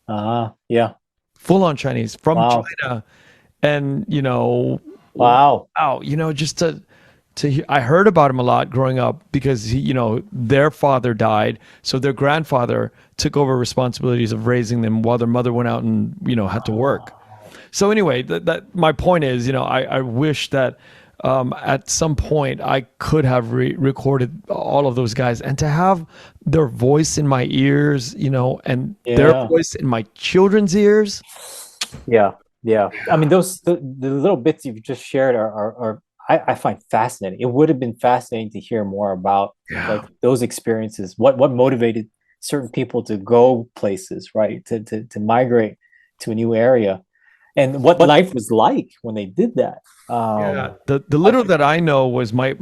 Full-on Chinese from China. And, wow. Just to hear, I heard about him a lot growing up, because their father died, so their grandfather took over responsibilities of raising them while their mother went out and had to work. So anyway, that my point is, I wish that at some point I could have recorded all of those guys, and to have their voice in my ears, and their voice in my children's ears. Yeah. Those the little bits you've just shared are I find fascinating. It would have been fascinating to hear more about those experiences. What motivated certain people to go places, right? To migrate to a new area. and what life was like when they did that. Yeah, the little that I know was my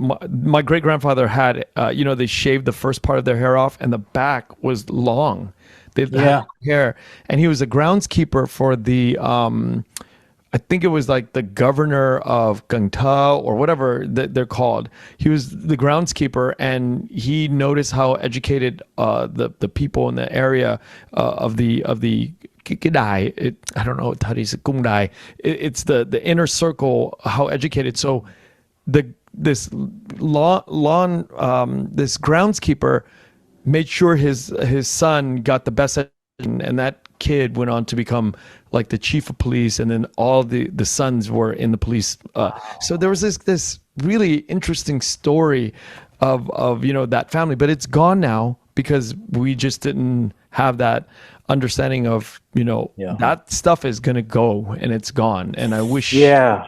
great grandfather had, they shaved the first part of their hair off, and the back was long. They had Yeah. hair, and he was a groundskeeper for the, I think it was like the governor of Gangta or whatever they're called. He was the groundskeeper, and he noticed how educated the people in the area of the Kikidai, I don't know how do you say Kungdai. It's the inner circle, how educated. So this this groundskeeper made sure his son got the best education, and that kid went on to become like the chief of police, and then all the sons were in the police. So there was this really interesting story of that family, but it's gone now because we just didn't have that understanding of that stuff is gonna go and it's gone. And I wish. Yeah.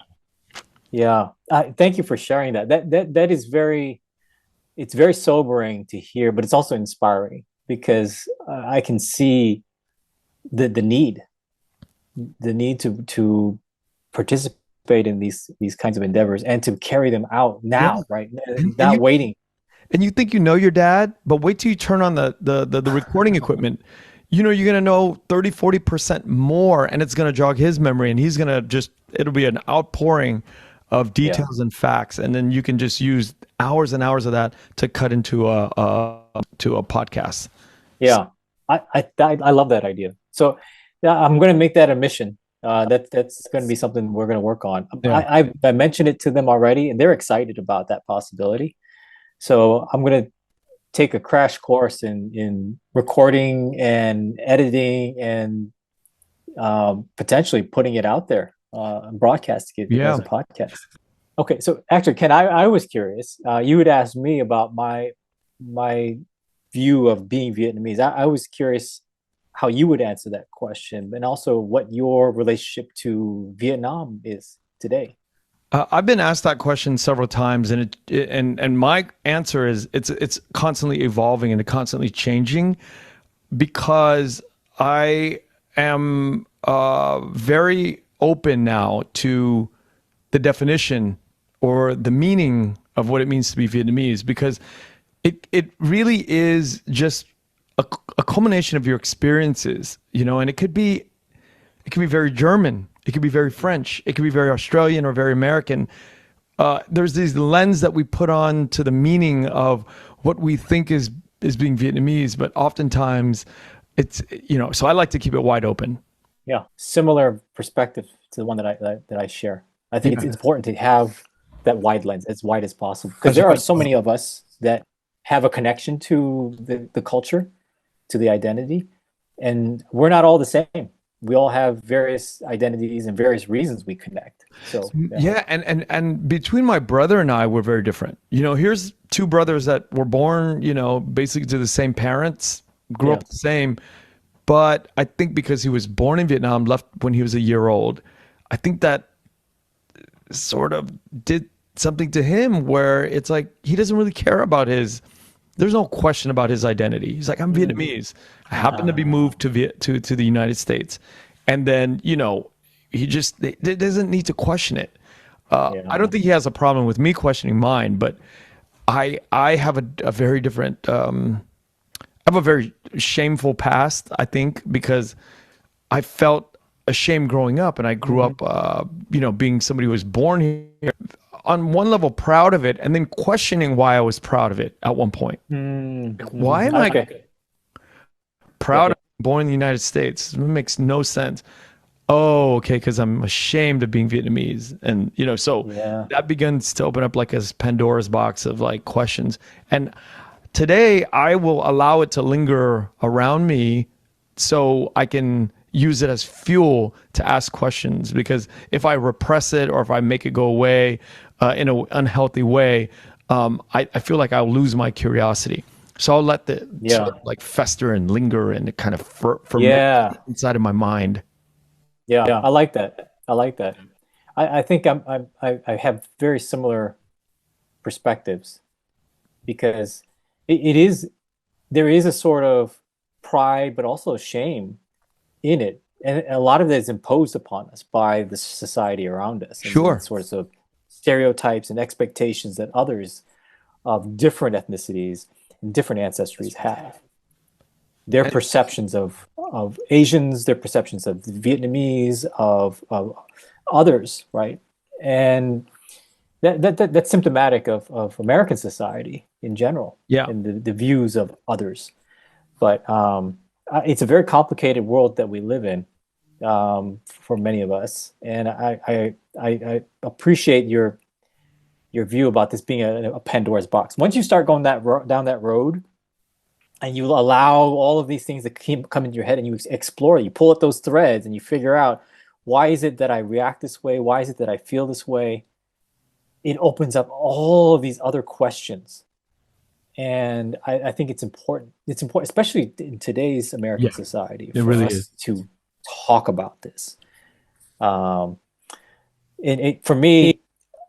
Thank you for sharing that. That is it's very sobering to hear, but it's also inspiring because I can see the need to participate in these kinds of endeavors and to carry them out now, right? Not waiting. And you think you know your dad, but wait till you turn on the recording equipment. You're going to know 30-40% more, and it's going to jog his memory, and he's going to it'll be an outpouring of details and facts, and then you can just use hours and hours of that to cut into a podcast. Yeah, I love that idea. So I'm going to make that a mission. That's going to be something we're going to work on. Yeah. I mentioned it to them already, and they're excited about that possibility. So I'm going to take a crash course in recording and editing and potentially putting it out there, broadcasting it as a podcast. Okay, so actually, Ken, I was curious. You had asked me about my view of being Vietnamese. I was curious how you would answer that question, and also what your relationship to Vietnam is today. I've been asked that question several times, and my answer is it's constantly evolving and constantly changing, because I am very open now to the definition or the meaning of what it means to be Vietnamese, because it really is just a culmination of your experiences, and it could be very German. It could be very French. It could be very Australian or very American. There's these lens that we put on to the meaning of what we think is being Vietnamese, but oftentimes it's, so I like to keep it wide open. Yeah. Similar perspective to the one that I share. I think it's important to have that wide lens, as wide as possible, because there are so many of us that have a connection to the culture, to the identity, and we're not all the same. We all have various identities and various reasons we connect. So and between my brother and I, we're very different. Here's two brothers that were born, basically to the same parents, grew up the same. But I think because he was born in Vietnam, left when he was a year old, I think that sort of did something to him where it's like he doesn't really care about there's no question about his identity. He's like, I'm Vietnamese. I happen to be moved to the United States. And then, he doesn't need to question it. I don't think he has a problem with me questioning mine, but I have a very different, I have a very shameful past, I think, because I felt ashamed growing up, and I grew up, being somebody who was born here, on one level proud of it, and then questioning why I was proud of it at one point. Why am I proud of being born in the United States? It makes no sense. Oh, okay, because I'm ashamed of being Vietnamese. And, that begins to open up like a Pandora's box of like questions. And today I will allow it to linger around me so I can use it as fuel to ask questions, because if I repress it or if I make it go away in an unhealthy way, I feel like I'll lose my curiosity. So I'll let the sort of like fester and linger and kind of ferment inside of my mind. Yeah, I like that. I think I have very similar perspectives, because there is a sort of pride, but also shame in it. and a lot of it is imposed upon us by the society around us, and Sure. sorts of stereotypes and expectations that others of different ethnicities and different ancestries have. Their And perceptions of Asians, their perceptions of Vietnamese, of others, right? And that's symptomatic of American society in general, yeah, and the views of others. But it's a very complicated world that we live in, for many of us. And I appreciate your view about this being a Pandora's box. Once you start going down that road, and you allow all of these things to come into your head, and you explore, you pull at those threads, and you figure out, why is it that I react this way? Why is it that I feel this way? It opens up all of these other questions. And I think it's important. It's important, especially in today's yeah, American society, it for really is. us to talk about this. Um, for me,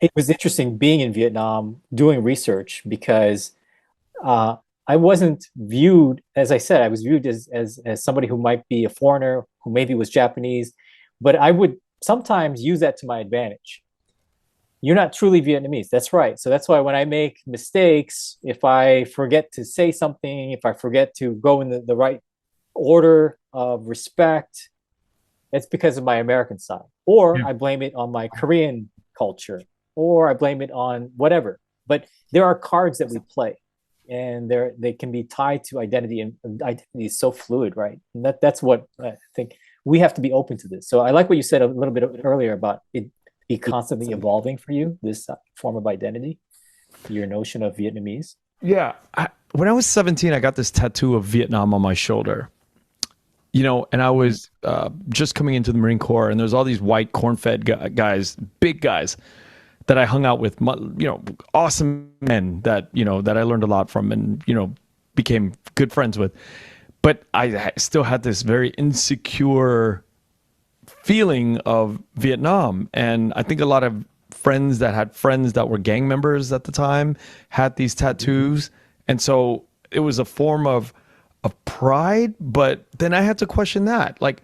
it was interesting being in Vietnam doing research, because uh, I wasn't viewed, as I said, I was viewed as somebody who might be a foreigner, who maybe was Japanese, but I would sometimes use that to my advantage. You're not truly Vietnamese. That's right. So that's why when I make mistakes, if I forget to say something, if I forget to go in the right order of respect, it's because of my American side. Or Yeah. I blame it on my Korean culture, or I blame it on whatever. But there are cards that we play, and they can be tied to identity, and identity is so fluid, right? And that's what I think we have to be open to this. So I like what you said a little bit earlier about it be constantly evolving for you, this form of identity, your notion of Vietnamese. Yeah. When I was 17, I got this tattoo of Vietnam on my shoulder. And I was just coming into the Marine Corps, and there's all these white corn-fed guys, big guys, that I hung out with, awesome men that I learned a lot from, and, became good friends with. But I still had this very insecure feeling of Vietnam. And I think a lot of friends that had friends that were gang members at the time had these tattoos. And so it was a form of pride, but then I had to question that. Like,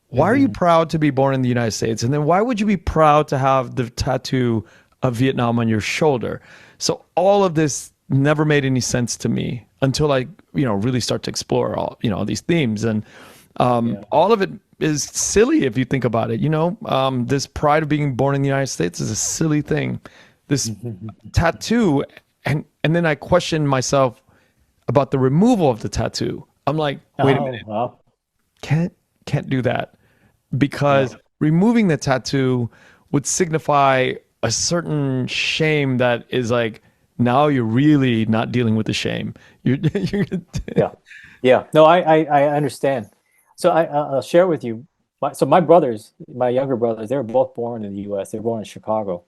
why are you proud to be born in the United States? And then why would you be proud to have the tattoo of Vietnam on your shoulder? So all of this never made any sense to me until I, really start to explore all these themes. And all of it is silly if you think about it. This pride of being born in the United States is a silly thing. This tattoo, and then I questioned myself about the removal of the tattoo. I'm like, wait a minute, Well, can't do that, because removing the tattoo would signify a certain shame that is like, now you're really not dealing with the shame. You're yeah, yeah. No, I understand. So I'll share with you. So my brothers, my younger brothers, they were both born in the U.S. They were born in Chicago,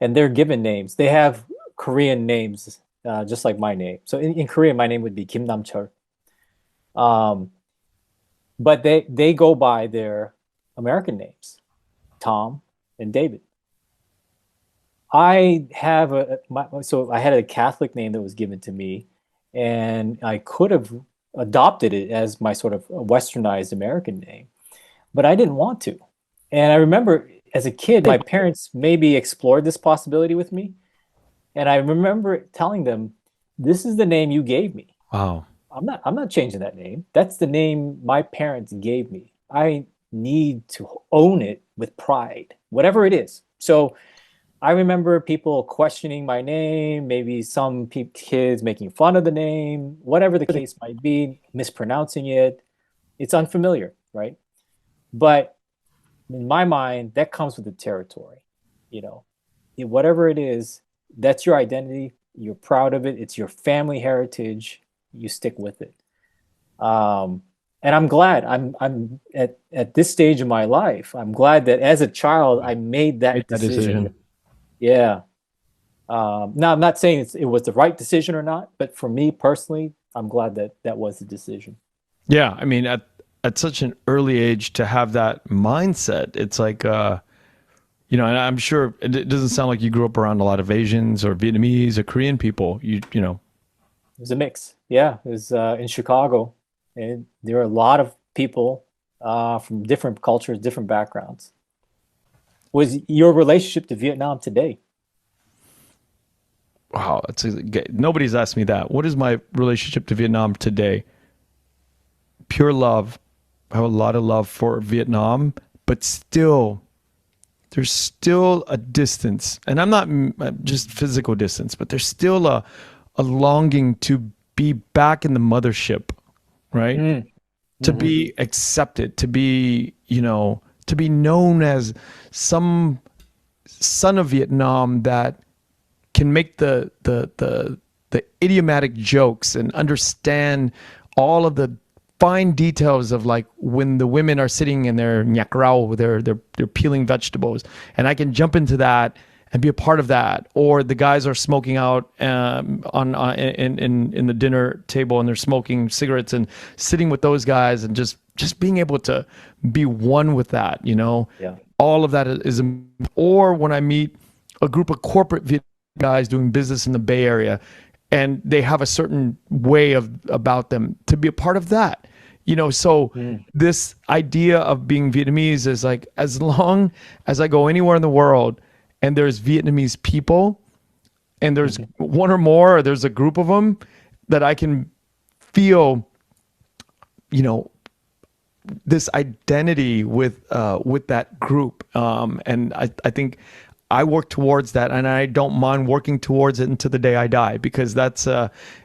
and they're given names. They have Korean names, just like my name. So in Korean, my name would be Kim Nam-chul. Um, but they go by their American names, Tom and David. I have so I had a Catholic name that was given to me, and I could have adopted it as my sort of westernized American name, but I didn't want to. And I remember as a kid, my parents maybe explored this possibility with me, and I remember telling them, "This is the name you gave me. Wow. I'm not changing that name. That's the name my parents gave me. I need to own it with pride, whatever it is." So I remember people questioning my name, maybe some kids making fun of the name, whatever the case might be, mispronouncing it. It's unfamiliar, right? But in my mind, that comes with the territory. You know, whatever it is, that's your identity. You're proud of it. It's your family heritage. You stick with it. And I'm glad I'm at this stage of my life. I'm glad that as a child I made that decision. Yeah. Now I'm not saying it was the right decision or not, but for me personally, I'm glad that that was the decision. Yeah, I mean, at such an early age to have that mindset, it's like, and I'm sure it doesn't sound like you grew up around a lot of Asians or Vietnamese or Korean people. You know. It was a mix. Yeah, it was in Chicago, and there were a lot of people from different cultures, different backgrounds. Was your relationship to Vietnam today? Wow, nobody's asked me that. What is my relationship to Vietnam today? Pure love. I have a lot of love for Vietnam, but still, there's still a distance, and I'm not just physical distance, but there's still a longing to be back in the mothership, right? To be accepted, to be, to be known as some son of Vietnam that can make the idiomatic jokes and understand all of the fine details of, like, when the women are sitting in their nhạc rau, they're peeling vegetables, and I can jump into that and be a part of that. Or the guys are smoking out in the dinner table, and they're smoking cigarettes, and sitting with those guys and just being able to be one with that, Yeah. all of that is. Or when I meet a group of corporate guys doing business in the Bay Area, and they have a certain way about them, to be a part of that, so this idea of being Vietnamese is like, as long as I go anywhere in the world and there's Vietnamese people, and there's one or more, or there's a group of them, that I can feel, this identity with that group. And I think I work towards that, and I don't mind working towards it until the day I die, because that's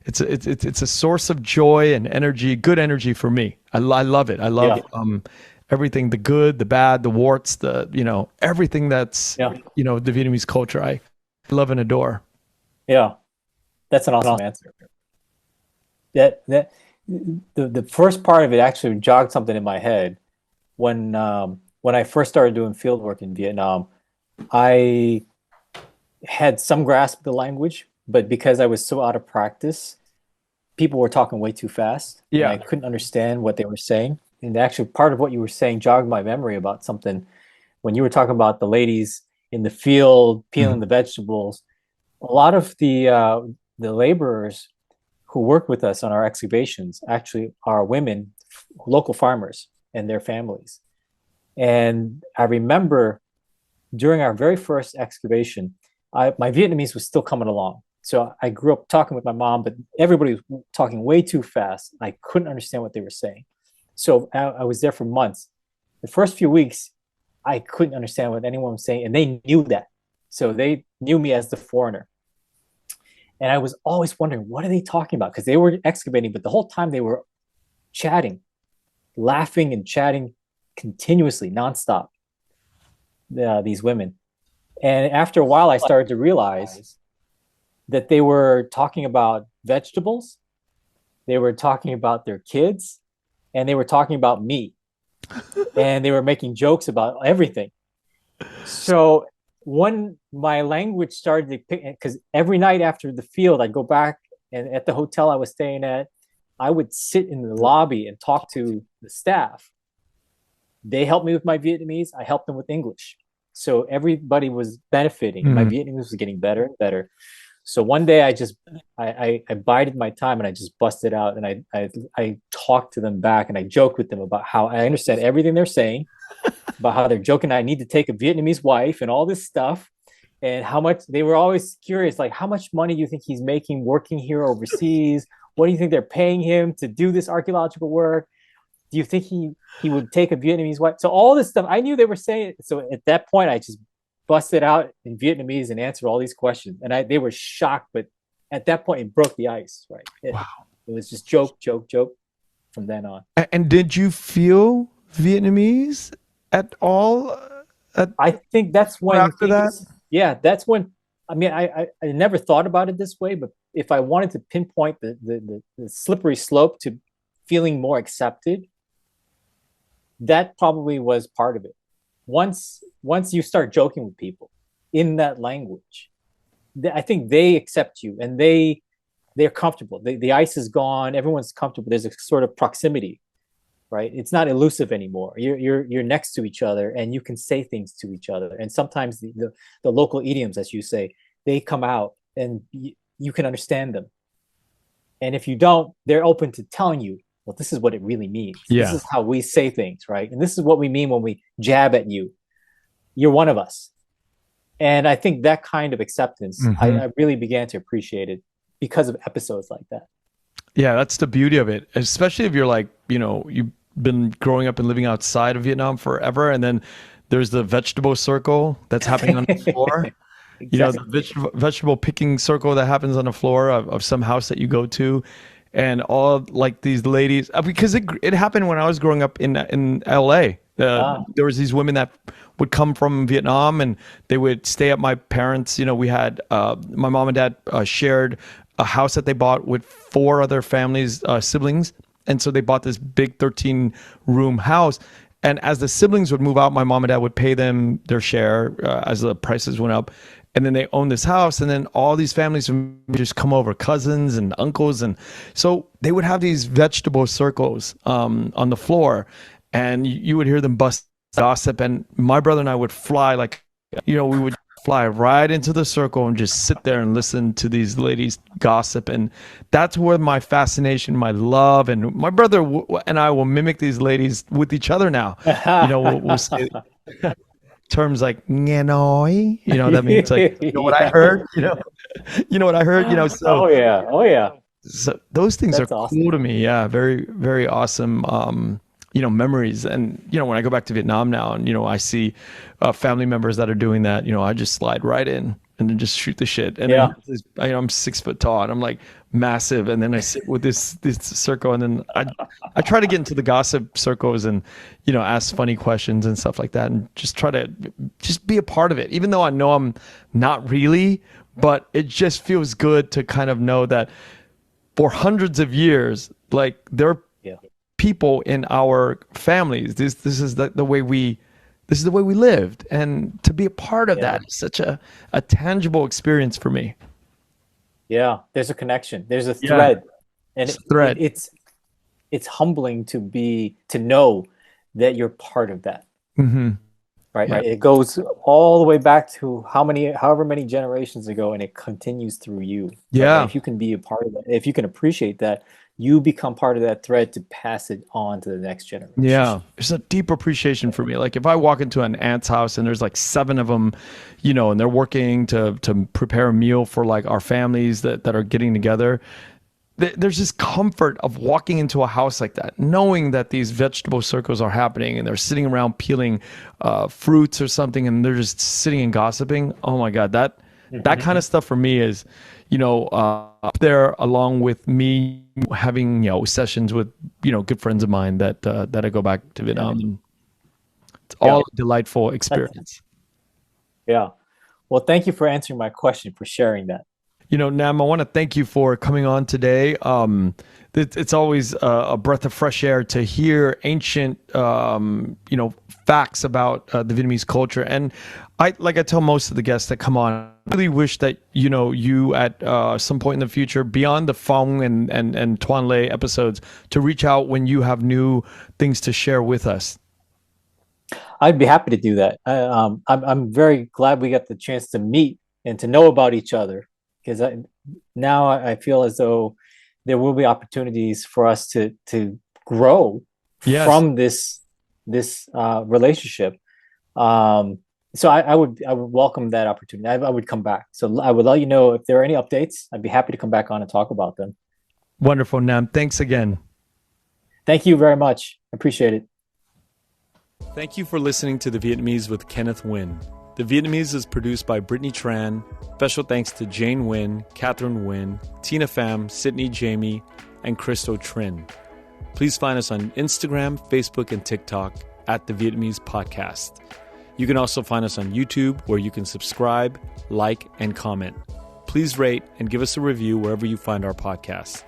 it's a source of joy and energy, good energy for me. I love it. I love everything, the good, the bad, the warts, everything that's the Vietnamese culture. I love and adore. Yeah, that's an awesome answer. That the first part of it actually jogged something in my head when I first started doing field work in Vietnam. I had some grasp of the language, but because I was so out of practice, people were talking way too fast. Yeah. And I couldn't understand what they were saying. And actually, part of what you were saying jogged my memory about something when you were talking about the ladies in the field peeling the vegetables. A lot of the laborers who work with us on our excavations actually are women, local farmers, and their families. And I remember during our very first excavation, my Vietnamese was still coming along. So I grew up talking with my mom, but everybody was talking way too fast. I couldn't understand what they were saying. So I was there for months. The first few weeks, I couldn't understand what anyone was saying, and they knew that. So they knew me as the foreigner. And I was always wondering, what are they talking about? Because they were excavating, but the whole time they were chatting, laughing and chatting continuously, nonstop, these women. And after a while, I started to realize that they were talking about vegetables, they were talking about their kids, and they were talking about me. And they were making jokes about everything. So when my language started to pick, because every night after the field, I'd go back, and at the hotel I was staying at, I would sit in the lobby and talk to the staff. They helped me with my Vietnamese. I helped them with English. So everybody was benefiting. My Vietnamese was getting better and better. So one day I bided my time, and I just busted out, and I talked to them back, and I joked with them about how I understand everything they're saying, about how they're joking I need to take a Vietnamese wife and all this stuff, and how much they were always curious, like, how much money do you think he's making working here overseas? What do you think they're paying him to do this archaeological work? Do you think he would take a Vietnamese wife? So all this stuff, I knew they were saying it. So at that point, I just busted out in Vietnamese and answered all these questions. And they were shocked, but at that point, it broke the ice, right? It was just joke, joke, joke from then on. And did you feel Vietnamese at all? I think that's when after that? Yeah, that's when, I mean, I never thought about it this way, but if I wanted to pinpoint the slippery slope to feeling more accepted, that probably was part of it. Once you start joking with people in that language, I think they accept you, and they're comfortable. The ice is gone. Everyone's comfortable. There's a sort of proximity, right? It's not elusive anymore. You're next to each other, and you can say things to each other. And sometimes the local idioms, as you say, they come out, and you can understand them. And if you don't, they're open to telling you well, this is what it really means. Yeah. This is how we say things, right? And this is what we mean when we jab at you. You're one of us. And I think that kind of acceptance, I really began to appreciate it because of episodes like that. Yeah, that's the beauty of it, especially if you're like, you've been growing up and living outside of Vietnam forever, and then there's the vegetable circle that's happening on the floor. Exactly. The vegetable picking circle that happens on the floor of some house that you go to, and all like these ladies, because it happened when I was growing up in LA. There was these women that would come from Vietnam, and they would stay at my parents. We had my mom and dad shared a house that they bought with 4 other families, siblings. And so they bought this big 13-room house. And as the siblings would move out, my mom and dad would pay them their share as the prices went up. And then they owned this house. And then all these families would just come over, cousins and uncles. And so they would have these vegetable circles on the floor. And you would hear them bust gossip. And my brother and I would fly we would fly right into the circle and just sit there and listen to these ladies gossip. And that's where my fascination, my love, and my brother and I will mimic these ladies with each other now. We'll say terms like Hanoi, that means like, what I heard, what I heard, so. Oh yeah. So those things That's are awesome. cool to me. Yeah. Very, very awesome. Memories. And, when I go back to Vietnam now and, I see family members that are doing that, I just slide right in and then just shoot the shit. And Yeah. I'm 6 foot tall and I'm like massive. And then I sit with this circle, and then I try to get into the gossip circles and, ask funny questions and stuff like that, and just try to just be a part of it, even though I know I'm not really, but it just feels good to kind of know that for hundreds of years, like there are people in our families. This is the way we lived, and to be a part of that is such a tangible experience for me. Yeah, there's a connection. There's a thread, and it's humbling to know that you're part of that. Mm-hmm. Right? Yeah. It goes all the way back to however many generations ago, and it continues through you. Yeah. Right? If you can be a part of that, if you can appreciate that, you become part of that thread to pass it on to the next generation. Yeah. There's a deep appreciation for me. Like if I walk into an aunt's house and there's like 7 of them, and they're working to prepare a meal for like our families that are getting together, there's this comfort of walking into a house like that, knowing that these vegetable circles are happening and they're sitting around peeling fruits or something, and they're just sitting and gossiping. Oh my God, that kind of stuff for me is, up there, along with me having sessions with good friends of mine that I go back to Vietnam. And it's all a delightful experience. Yeah. Well, thank you for answering my question, for sharing that. Nam, I want to thank you for coming on today. It's always a breath of fresh air to hear ancient, facts about the Vietnamese culture. And I tell most of the guests that come on, I really wish that, you at some point in the future, beyond the Phong and Tuan Le episodes, to reach out when you have new things to share with us. I'd be happy to do that. I'm very glad we got the chance to meet and to know about each other, because now I feel as though there will be opportunities for us to grow from this relationship. So I would welcome that opportunity. I would come back. So I would let you know if there are any updates. I'd be happy to come back on and talk about them. Wonderful, Nam. Thanks again. Thank you very much. I appreciate it. Thank you for listening to The Vietnamese with Kenneth Nguyen. The Vietnamese is produced by Brittany Tran. Special thanks to Jane Nguyen, Catherine Nguyen, Tina Pham, Sydney Jamie, and Christo Trin. Please find us on Instagram, Facebook, and TikTok at The Vietnamese Podcast. You can also find us on YouTube, where you can subscribe, like, and comment. Please rate and give us a review wherever you find our podcast.